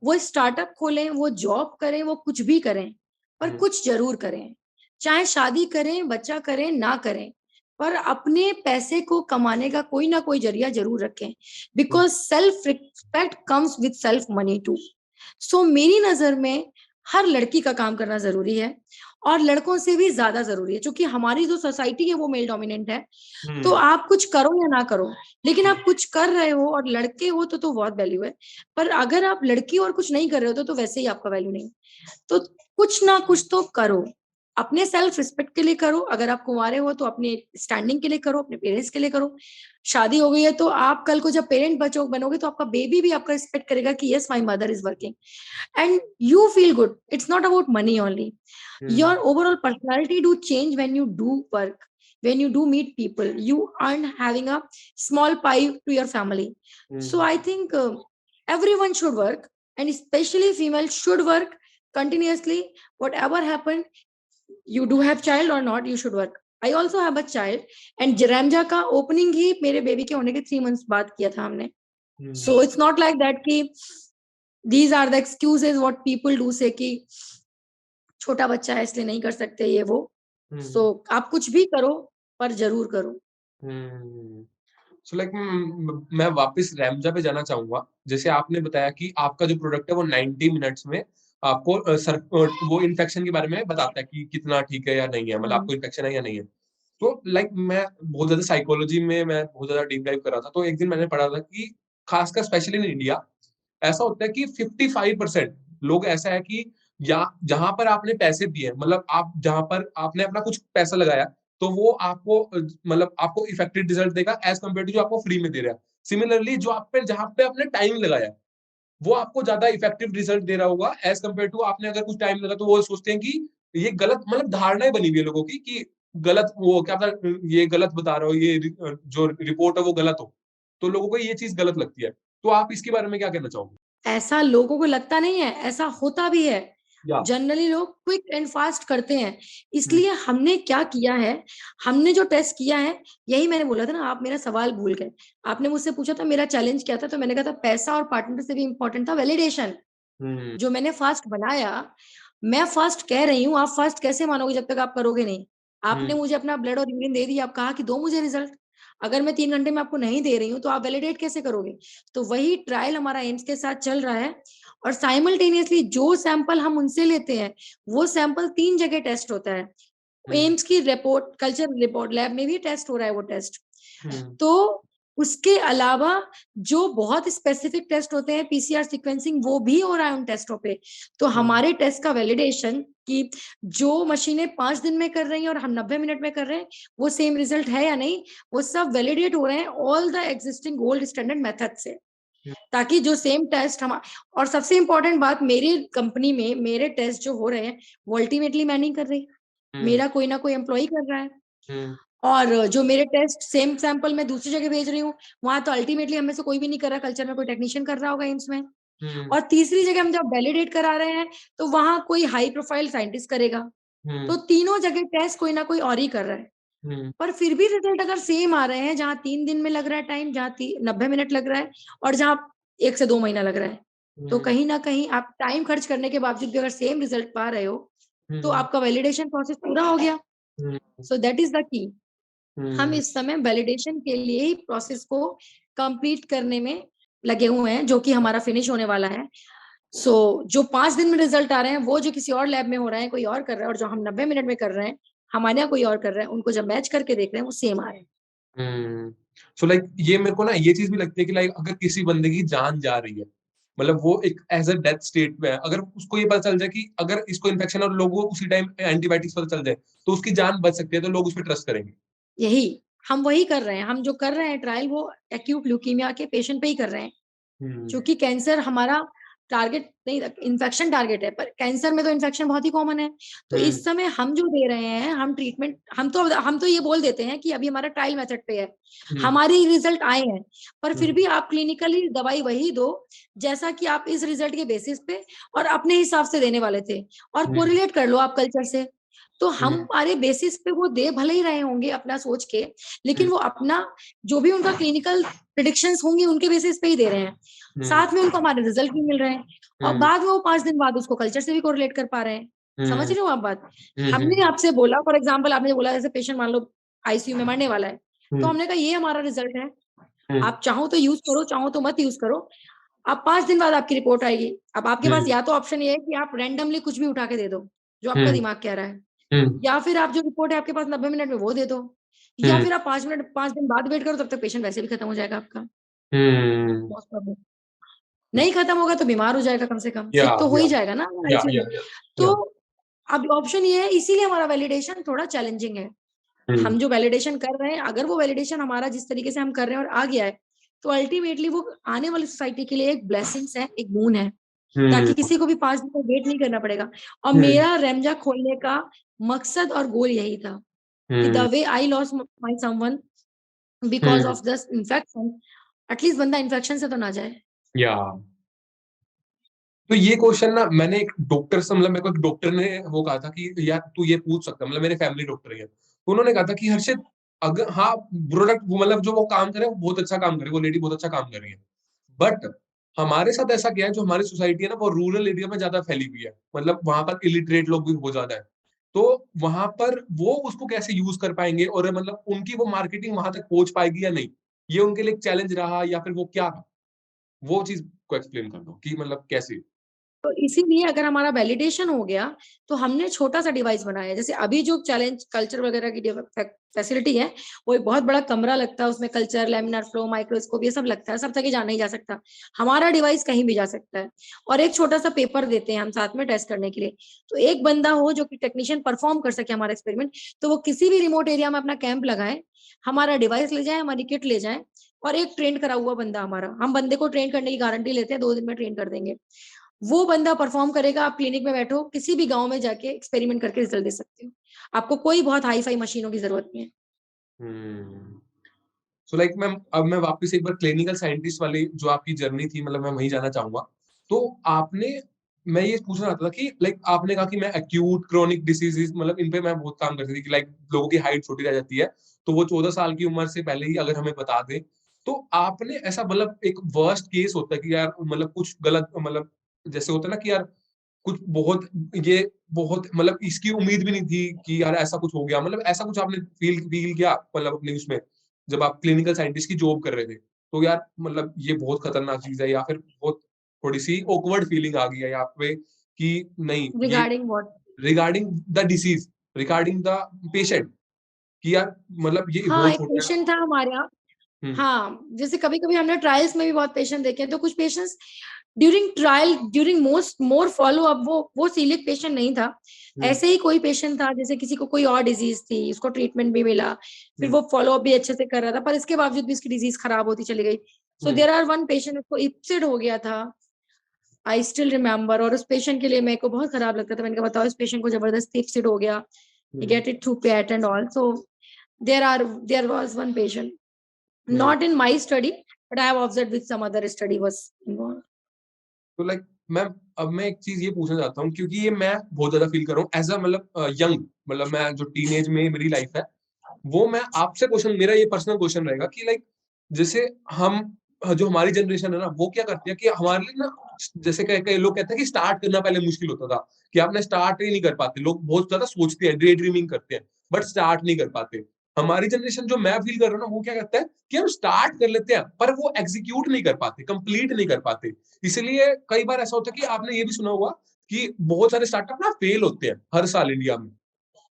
वो स्टार्टअप खोलें, वो जॉब करें, वो कुछ भी करें, पर हम्म, कुछ जरूर करें। चाहे शादी करें, बच्चा करें, ना करें, पर अपने पैसे को कमाने का कोई ना कोई जरिया जरूर रखें। Hmm, because self respect comes with self money too. So मेरी नजर में हर लड़की का काम करना जरूरी है, और लड़कों से भी ज्यादा जरूरी है, क्योंकि हमारी जो सोसाइटी है वो मेल डोमिनेंट है। तो हम्म, आप कुछ करो या ना करो, लेकिन आप कुछ कर रहे हो और लड़के हो तो बहुत वैल्यू है। पर अगर आप लड़की और कुछ नहीं कर रहे हो तो वैसे ही आपका वैल्यू नहीं है। तो कुछ ना कुछ तो करो, अपने सेल्फ रिस्पेक्ट के लिए करो। अगर आप कुंवारे हो तो अपने स्टैंडिंग के लिए करो, अपने पेरेंट्स के लिए करो। शादी हो गई है तो आप कल को जब पेरेंट बचो बनोगे तो आपका बेबी भी आपका रिस्पेक्ट करेगा कि yes my mother is working, and you feel good. It's not about money only. Your hmm, overall personality do change when you do work, when you do meet people, you earn having a small pie to your family. So hmm, I think everyone should work, and especially female should work continuously. Whatever happen, you do have child or not, you should work. I also have a child, and जरैमजा का opening ही मेरे baby के होने के 3 months बाद किया था हमने. हम्म, So it's not like that कि these are the excuses what people do say कि छोटा बच्चा है इसलिए नहीं कर सकते ये वो. सो हम्म, आप कुछ भी करो, पर जरूर करो. हम्म। सो लाइक मैं वापस रैमजा पे जाना चाहूंगा। जैसे आपने बताया कि आपका जो प्रोडक्ट है वो 90 मिनट्स में आपको वो इन्फेक्शन के बारे में बताता है कि कितना ठीक है या नहीं है, मतलब हम्म. आपको इन्फेक्शन है या नहीं है। तो लाइक मैं बहुत ज्यादा साइकोलॉजी में मैं बहुत ज्यादा डीप डाइव कर रहा था, तो एक दिन मैंने पढ़ा था कि खासकर स्पेशली इन इंडिया ऐसा होता है कि 55% लोग ऐसा है कि या जहां पर आपने पैसे दिए, मतलब आप जहां पर आपने अपना कुछ पैसा लगाया, तो वो आपको मतलब आपको इफेक्टिव रिजल्ट देगा एज कम्पेयर टू जो आपको फ्री में दे रहा है। सिमिलरली जो आप पे जहां पे आपने टाइम लगाया वो आपको ज्यादा इफेक्टिव रिजल्ट दे रहा होगा एज कम्पेयर टू आपने अगर कुछ टाइम लगा, तो वो सोचते हैं कि ये गलत, मतलब धारणाएं बनी हुई है लोगों की कि गलत, वो क्या पता ये गलत बता रहा हो, ये जो रिपोर्ट है वो गलत हो। तो लोगों को ये चीज गलत लगती है। तो आप इसके बारे में क्या कहना चाहोगे? ऐसा लोगों को लगता नहीं है, ऐसा होता भी है। या जनरली लोग क्विक एंड फास्ट करते हैं। हम्म, इसलिए हमने क्या किया है, हमने जो टेस्ट किया है, यही मैंने बोला था ना, आप मेरा सवाल भूल गए। आपने मुझसे पूछा था मेरा चैलेंज क्या था, तो मैंने कहा था पैसा और पार्टनर से भी इंपॉर्टेंट था वैलिडेशन। हम्म, जो मैंने फास्ट बनाया, मैं फास्ट कह रही हूँ, आप फास्ट कैसे मानोगे जब तक आप करोगे नहीं? आपने हम्म, मुझे अपना ब्लड और यूरिन दे दिया, आप कहा कि दो मुझे रिजल्ट। अगर मैं 3 घंटे में आपको नहीं दे रही हूँ तो आप वैलिडेट कैसे करोगे? तो वही ट्रायल हमारा एम्स के साथ चल रहा है। और साइमल्टेनियसली जो सैंपल हम उनसे लेते हैं, वो सैंपल 3 जगह टेस्ट होता है। हम्म, एम्स की रिपोर्ट, कल्चर रिपोर्ट लैब में भी टेस्ट हो रहा है वो टेस्ट। हम्म, तो उसके अलावा जो बहुत स्पेसिफिक टेस्ट होते हैं, पीसीआर सीक्वेंसिंग, वो भी हो रहा है उन टेस्टों पे। तो हम्म, हमारे टेस्ट का वैलिडेशन कि जो मशीनें 5 दिन में कर रही हैं और हम 90 मिनट में कर रहे हैं, वो सेम रिजल्ट है या नहीं, वो सब वैलिडेट हो रहे हैं all the existing gold standard method से। ताकि जो सेम टेस्ट हम, और सबसे इंपॉर्टेंट बात, मेरी कंपनी में मेरे टेस्ट जो हो रहे हैं वो अल्टीमेटली मैं नहीं कर रही, हम्म, मेरा कोई ना कोई एम्प्लॉय कर रहा है। हम्म, और जो मेरे टेस्ट सेम सैंपल मैं दूसरी जगह भेज रही हूँ, वहां तो अल्टीमेटली हमें से कोई भी नहीं कर रहा, कल्चर में कोई टेक्नीशियन कर रहा होगा एम्स में। हम्म, और तीसरी जगह हम जब वैलिडेट करा रहे हैं, तो वहां कोई हाई प्रोफाइल साइंटिस्ट करेगा। हम्म, तो तीनों जगह टेस्ट कोई ना कोई और ही कर रहा है। हम्म, पर फिर भी रिजल्ट अगर सेम आ रहे हैं, जहाँ 3 दिन में लग रहा है टाइम, जहाँ 90 मिनट लग रहा है, और जहाँ 1 से 2 महीना लग रहा है, तो हम्म, कहीं ना कहीं आप टाइम खर्च करने के बावजूद भी अगर सेम रिजल्ट पा रहे हो, तो हम्म, आपका वैलिडेशन प्रोसेस पूरा हो गया। Hmm, so that is the key. हम हम्म, इस समय वैलिडेशन के लिए ही प्रोसेस को कंप्लीट करने में लगे हुए हैं, जो कि हमारा फिनिश होने वाला है। सो जो 5 दिन में रिजल्ट आ रहे हैं, वो जो किसी और लैब में हो रहा है, कोई और कर रहा है, और जो हम 90 मिनट में कर रहे हैं, हमारे यहाँ कोई और कर रहा है, उनको जब मैच करके देख रहे हैं वो सेम आ रहे हैं। हम्म। सो लाइक ये मेरे को ना ये चीज भी लगती है कि लाइक अगर किसी बंदे की जान जा रही है, मतलब वो एक एज अ डेथ स्टेट में है, अगर उसको ये पता चल जाए कि अगर इसको इन्फेक्शन और लोगों को उसी टाइम एंटीबायोटिक्स पता चल जाए तो उसकी जान बच सकती है, तो लोग उस पर ट्रस्ट करेंगे। यही हम वही कर रहे हैं, हम जो कर रहे हैं ट्रायल वो एक्यूट ल्यूकीमिया के पेशेंट पे ही कर रहे हैं, हम्म। क्योंकि कैंसर हमारा टारगेट नहीं, इन्फेक्शन टारगेट है, पर कैंसर में तो इन्फेक्शन बहुत ही कॉमन है। तो हम्म। इस समय हम जो दे रहे हैं, हम ट्रीटमेंट, हम तो ये बोल देते हैं कि अभी हमारा ट्रायल मेथड पे है, हम्म। हमारे रिजल्ट आए हैं, पर फिर हम्म। भी आप क्लिनिकली दवाई वही दो जैसा कि आप इस रिजल्ट के बेसिस पे और अपने हिसाब से देने वाले थे, और हम्म। कोरिलेट कर लो आप कल्चर से। तो हम हम्म। हमारे बेसिस पे वो दे भले ही रहे होंगे अपना सोच के, लेकिन हम्म। वो अपना जो भी उनका क्लिनिकल प्रिडिक्शंस होंगी उनके बेसिस पे ही दे रहे हैं, हम्म। साथ में उनको हमारे रिजल्ट भी मिल रहे हैं, और हम्म। बाद में वो 5 दिन बाद उसको कल्चर से भी कोरिलेट कर पा रहे हैं। समझ हम्म। रहे हो आप बात? हमने हम्म। आपसे बोला, फॉर एग्जाम्पल आपने बोला जैसे पेशेंट मान लो आईसीयू में मरने वाला है, तो हम्म। हमने कहा ये हमारा रिजल्ट है, हम्म। आप चाहो तो यूज करो, चाहो तो मत यूज करो, अब 5 दिन बाद आपकी रिपोर्ट आएगी। अब आपके पास हम्म। या तो ऑप्शन ये है कि आप रैंडमली कुछ भी उठा के दे दो जो आपका हम्म। दिमाग कह रहा है, हम्म। या फिर आप जो रिपोर्ट है आपके पास 90 मिनट में वो दे दो, या हम्म। फिर आप 5 मिनट 5 दिन बाद वेट करो, तब तक पेशेंट वैसे भी खत्म हो जाएगा आपका। हम्म। मोस्ट प्रॉब्लम नहीं खत्म होगा तो बीमार हो जाएगा, कम से कम या सिक तो हो या ही जाएगा ना या आईसीयू या में। या तो या अब ऑप्शन ये है, इसीलिए हमारा वैलिडेशन थोड़ा चैलेंजिंग है। हम्म। हम जो वैलिडेशन कर रहे हैं, अगर वो वैलिडेशन हमारा जिस तरीके से हम कर रहे हैं और आ गया है, तो अल्टीमेटली वो आने वाली सोसाइटी के लिए एक ब्लेसिंग्स है, एक बून है, ताकि हम्म। किसी को भी 5 दिन तक वेट नहीं करना पड़ेगा। और हम्म। मेरा रेमजा खोलने का मकसद और गोल यही था कि the hmm. Way I lost my someone because hmm. Of this infection, at least बंदा इन्फेक्शन से तो ना जाए। या तो ये क्वेश्चन ना मैंने एक डॉक्टर से, मतलब मेरे को एक डॉक्टर ने वो कहा था कि यार तू ये पूछ सकता है, मतलब मेरे फैमिली डॉक्टर है, तो उन्होंने कहा था कि हर्षित, अगर हाँ प्रोडक्ट वो मतलब जो वो काम करे वो बहुत अच्छा काम करे, वो लेडी बहुत अच्छा काम कर रही है, बट हमारे साथ ऐसा क्या है, जो हमारी सोसाइटी है ना वो रूरल एरिया में ज्यादा फैली हुई है, मतलब वहां पर इलिटरेट लोग भी बहुत ज्यादा है, तो वहां पर वो उसको कैसे यूज कर पाएंगे, और मतलब उनकी वो मार्केटिंग वहां तक पहुंच पाएगी या नहीं, ये उनके लिए एक चैलेंज रहा, या फिर वो क्या, वो चीज को एक्सप्लेन कर दो कि मतलब कैसे। तो इसीलिए अगर हमारा वैलिडेशन हो गया, तो हमने छोटा सा डिवाइस बनाया है। जैसे अभी जो चैलेंज कल्चर वगैरह की फैसिलिटी है, वो एक बहुत बड़ा कमरा लगता है, उसमें कल्चर, लेमिनार फ्लो, माइक्रोस्कोप, ये सब लगता है, सब तक जाना ही जा सकता। हमारा डिवाइस कहीं भी जा सकता है, और एक छोटा सा पेपर देते हैं हम साथ में टेस्ट करने के लिए। तो एक बंदा हो जो कि टेक्नीशियन परफॉर्म कर सके हमारा एक्सपेरिमेंट, तो वो किसी भी रिमोट एरिया में अपना कैंप लगाए, हमारा डिवाइस ले जाए, हमारी किट ले जाए, और एक ट्रेन करा हुआ बंदा हमारा, हम बंदे को ट्रेन करने की गारंटी लेते हैं, 2 दिन में ट्रेन कर देंगे, वो बंदा परफॉर्म करेगा। आप क्लिनिक में बैठो, किसी भी गांव में जाके एक्सपेरिमेंट करके रिजल्ट दे सकते हो। आपको कोई बहुत हाई फाई मशीनों की जरूरत नहीं है। हम्म। सो लाइक मैम, अब मैं वापस एक बार क्लिनिकल साइंटिस्ट वाली जो आपकी जर्नी थी, मतलब मैं वहीं जाना चाहूंगा। तो आपने, मैं ये पूछना चाहता था कि लाइक आपने कहा कि मैं एक्यूट क्रोनिक डिसीजेज, मतलब इन पे मैं बहुत काम करती थी कि लाइक लोगों की हाइट छोटी रह जाती है, तो वो 14 साल की उम्र से पहले ही अगर हमें बता दें, तो आपने ऐसा, मतलब एक वर्स्ट केस होता है कि यार मतलब कुछ गलत, मतलब जैसे होता है ना कि यार कुछ बहुत, ये बहुत मतलब इसकी उम्मीद भी नहीं थी कि यार ऐसा कुछ हो गया, मतलब ऐसा कुछ आपने फील फील किया, मतलब अपने उसमें जब आप क्लिनिकल साइंटिस्ट की जॉब कर रहे थे, तो यार मतलब ये बहुत खतरनाक चीज है, या फिर बहुत थोड़ी सी ऑकवर्ड फीलिंग आ गई है यहाँ पे कि नहीं ये regarding what? Regarding the disease, regarding the patient, कि यार मतलब ये हाँ, बहुत एक छोटा है। पेशेंट था हमारे यहाँ। हम्म। हाँ, जैसे कभी कभी हमने ट्रायल्स में भी बहुत पेशेंट देखे हैं, तो कुछ patients during trial, during most more follow up, वो सीलियक पेशेंट नहीं था। हम्म। ऐसे ही कोई पेशेंट था, जैसे किसी को कोई और डिजीज थी, उसको ट्रीटमेंट भी मिला, फिर हम्म। वो फॉलो अप भी अच्छे से कर रहा था, पर इसके बावजूद भी इसकी डिजीज खराब होती चली गई। सो हम्म। देयर आर वन पेशेंट, उसको इप्सिड हो गया था, आई स्टिल रिमेम्बर। और उस पेशेंट के लिए मेरे को बहुत खराब लगता था। मैंने कहा बताओ, इस पेशेंट को जबरदस्ती इप्सिड हो गया, hmm. Get it through pet and all. So there was one patient, hmm. not in my study, but I have observed with some other study was involved. तो लाइक मैम, अब मैं एक चीज ये पूछना चाहता हूँ, क्योंकि ये मैं बहुत ज्यादा फील कर रहा हूँ एज अ, मतलब यंग, मतलब मैं जो टीनेज में मेरी लाइफ है, वो मैं आपसे क्वेश्चन, मेरा ये पर्सनल क्वेश्चन रहेगा कि लाइक जैसे हम, जो हमारी जनरेशन है ना, वो क्या करती है कि हमारे लिए ना, जैसे कई कई लोग कहते हैं कि स्टार्ट करना पहले मुश्किल होता था, कि आपने स्टार्ट ही नहीं कर पाते, लोग बहुत ज्यादा सोचते हैं, डे ड्रीमिंग करते हैं, बट स्टार्ट नहीं कर पाते। हमारी जनरेशन जो मैं फील कर रहा हूँ ना, वो क्या करता है कि हम स्टार्ट कर लेते हैं, पर वो एग्जीक्यूट नहीं कर पाते, कंप्लीट नहीं कर पाते। इसलिए कई बार ऐसा होता है कि आपने ये भी सुना होगा कि बहुत सारे स्टार्टअप ना फेल होते हैं हर साल इंडिया में।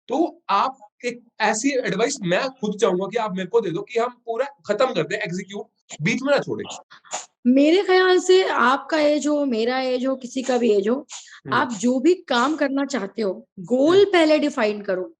तो आप एक ऐसी एडवाइस मैं खुद चाहूंगा कि आप मेरे को दे दो कि हम पूरा खत्म कर दें, एग्जीक्यूट बीच में ना छोड़े। मेरे ख्याल से आपका एज हो, मेरा एज हो, किसी का भी एज हो, हम्म। आप जो भी काम करना चाहते हो, हम्म। गोल पहले डिफाइन करो।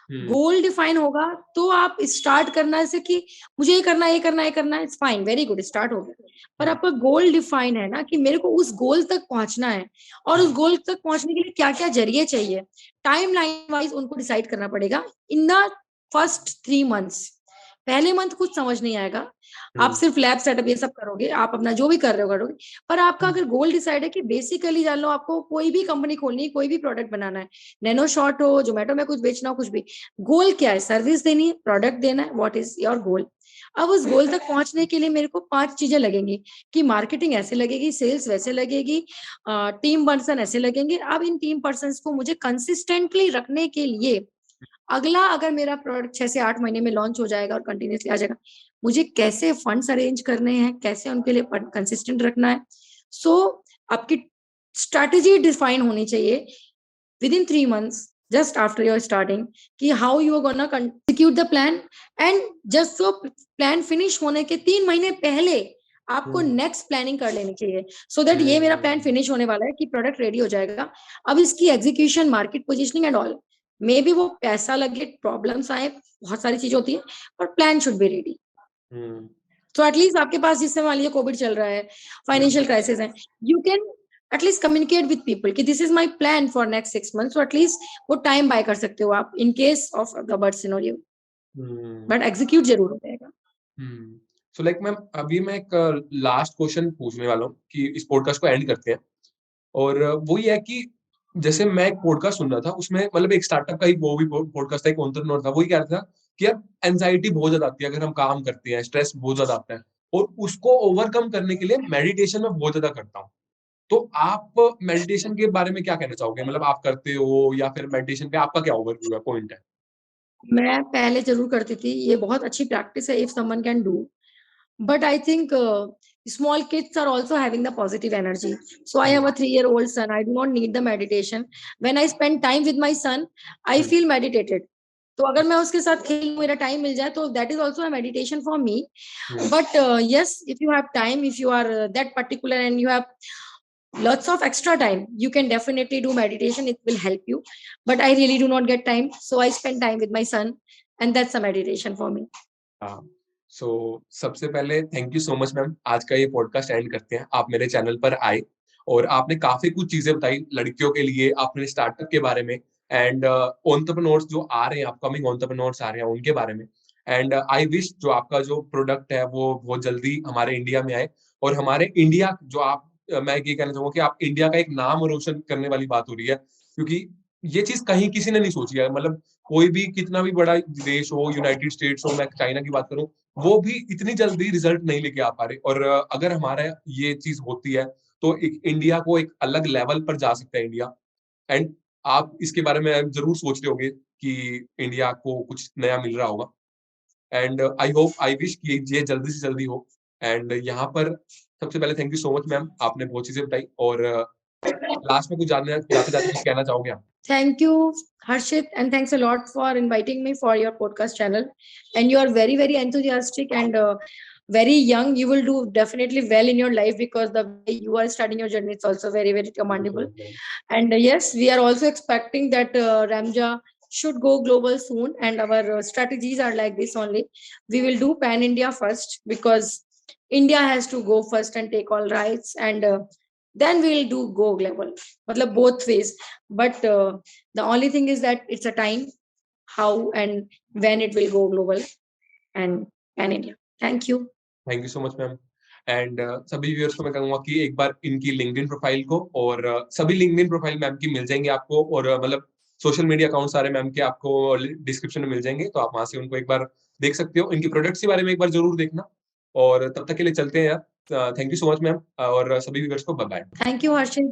हम्म। गोल डिफाइन होगा तो आप स्टार्ट करना है, जैसे कि मुझे ये करना है, ये करना है, ये करना है, it's fine, very good, start हो गया। पर हम्म। आपका गोल डिफाइन है ना, कि मेरे को उस गोल तक पहुंचना है, और उस हम्म। गोल तक पहुंचने के लिए क्या क्या जरिए चाहिए, टाइम लाइन वाइज उनको डिसाइड करना पड़ेगा इन द फर्स्ट 3 मंथ्स। पहले मंथ कुछ समझ नहीं आएगा, आप हम्म। सिर्फ लैब सेटअप ये सब करोगे, आप अपना जो भी कर रहे हो करोगे। पर आपका हम्म। अगर गोल डिसाइड है कि बेसिकली जान लो आपको कोई भी कंपनी खोलनी है, कोई भी प्रोडक्ट बनाना है, नैनो शॉट हो, जोमेटो में कुछ बेचना हो, कुछ भी, गोल क्या है, सर्विस देनी है, प्रोडक्ट देना है, व्हाट इज योर गोल। अब उस गोल तक पहुंचने के लिए मेरे को 5 चीजें लगेंगी, कि मार्केटिंग ऐसे लगेगी, सेल्स वैसे लगेगी, टीम पर्सन ऐसे लगेंगे। अब इन टीम पर्सन को मुझे कंसिस्टेंटली रखने के लिए, अगला अगर मेरा प्रोडक्ट 6 से 8 महीने में लॉन्च हो जाएगा और कंटिन्यूसली आ जाएगा, मुझे कैसे फंड्स अरेंज करने हैं, कैसे उनके लिए कंसिस्टेंट रखना है। सो आपकी स्ट्रैटेजी डिफाइन होनी चाहिए within 3 months, just after you're starting, कि how you are gonna execute the plan, and just so plan finish होने के 3 महीने पहले आपको हम्म। नेक्स्ट प्लानिंग कर लेनी चाहिए, सो दैट ये मेरा प्लान हम्म। फिनिश होने वाला है कि प्रोडक्ट रेडी हो जाएगा। अब इसकी execution, market positioning and all, may be वो पैसा लगे, प्रॉब्लम्स आए, बहुत सारी चीजें होती है, पर प्लान शुड बी रेडी। हम्म। तो एटलीस्ट आपके पास, जिससे मान लीजिए कोविड चल रहा है, हम्म। फाइनेंशियल क्राइसिस है, you can at least communicate with people कि this is my plan for next 6 months, तो एटलीस्ट वो टाइम बाय कर सकते हो आप in case of the bird scenario. Hmm. But execute जरूर हो जाएगा। हम्म। सो लाइक मैम, अभी मैं एक लास्ट क्वेश्चन पूछने वाला हूँ कि इस पॉडकास्ट को एंड करते हैं। और वो ये है कि जैसे मैं एक पॉडकास्ट सुन रहा था, उसमें मतलब एक स्टार्टअप का ही वो भी पॉडकास्ट था, एक एंटरप्रेन्योर था, वो ही कह रहा था कि यार एंजाइटी बहुत ज्यादा आती है अगर हम काम करते हैं, स्ट्रेस बहुत ज्यादा आता है, और उसको ओवरकम करने के लिए मेडिटेशन में बहुत ज्यादा करता हूँ। तो आप मेडिटेशन के बारे में क्या कहना चाहोगे? मतलब आप करते हो, या फिर मेडिटेशन पे आपका क्या ओवरव्यू है, पॉइंट है? मैं पहले जरूर करती थी, ये बहुत अच्छी प्रैक्टिस है if someone can do, but I think small kids are also having the positive energy. So I have hmm. a 3-year-old son, I do not need the meditation. When I spend time with my son, I hmm. feel meditated. तो अगर मैं उसके साथ खेल, मेरा time मिल जाए, तो that is also a meditation for me. Hmm. But yes, if you have time, if you are that particular and you have lots of extra time, you can definitely do meditation, it will help you. But I really do not get time, so I spend time with my son, and that's a meditation for me. हाँ। सो सबसे पहले thank you so much ma'am, आज का ये podcast and करते हैं। आप मेरे चैनल पर आए और आपने काफी कुछ चीजें बताई लड़कियों के लिए, आपने स्टार्टअप के बारे में, एंड एंटरप्रेन्योर्स जो आ रहे हैं, अपकमिंग एंटरप्रेन्योर्स आ रहे हैं, उनके बारे में। एंड आई विश जो आपका जो प्रोडक्ट है वो बहुत जल्दी हमारे इंडिया में आए, और हमारे इंडिया जो आप मैं ये कहना चाहूंगा कि आप इंडिया का एक नाम रोशन करने वाली बात हो रही है, क्योंकि ये चीज कहीं किसी ने नहीं सोची है। मतलब कोई भी कितना भी बड़ा देश हो, यूनाइटेड स्टेट्स हो, मैं चाइना की बात करूं, वो भी इतनी जल्दी रिजल्ट नहीं लेके आ पा रहे। और अगर हमारा ये चीज होती है तो एक इंडिया को एक अलग लेवल पर जा सकता है इंडिया। एंड आप इसके बारे में जरूर सोच रहे होगे कि इंडिया को कुछ नया मिल रहा होगा। And I hope, I wish कि ये जल्दी से जल्दी हो। एंड यहाँ पर सबसे पहले thank you so much ma'am, आपने बहुत चीजें बताई। और लास्ट में कुछ जानना, जाते जाते कुछ कहना चाहोगे आप? Thank you, Harshit, and thanks a lot for inviting me for your podcast channel. And you are very, very enthusiastic and very young. You will do definitely well in your life, because the way you are starting your journey is also very, very thank you so commendable. Much ma'am. And yes, we are also expecting that Ramja should go global soon. And our strategies are like this only. We will do Pan India first, because India has to go first and take all rights, and then we'll do go global. Matlab both ways. But the only thing is that it's a time, how and when it will go global and Pan India. Thank you. Thank you so much ma'am. And सभी viewers को मैं कहूंगा कि एक बार इनकी LinkedIn profile को, और सभी लिंक्डइन प्रोफाइल मैम की मिल जाएंगे आपको, और मतलब सोशल मीडिया अकाउंट सारे मैम के आपको डिस्क्रिप्शन में मिल जाएंगे, तो आप वहां से उनको एक बार देख सकते हो। इनकी प्रोडक्ट्स के बारे में एक बार जरूर देखना। और तब तक के लिए चलते हैं यार। Thank you so much ma'am, और सभी व्यूअर्स को bye bye. Thank you, Harshit.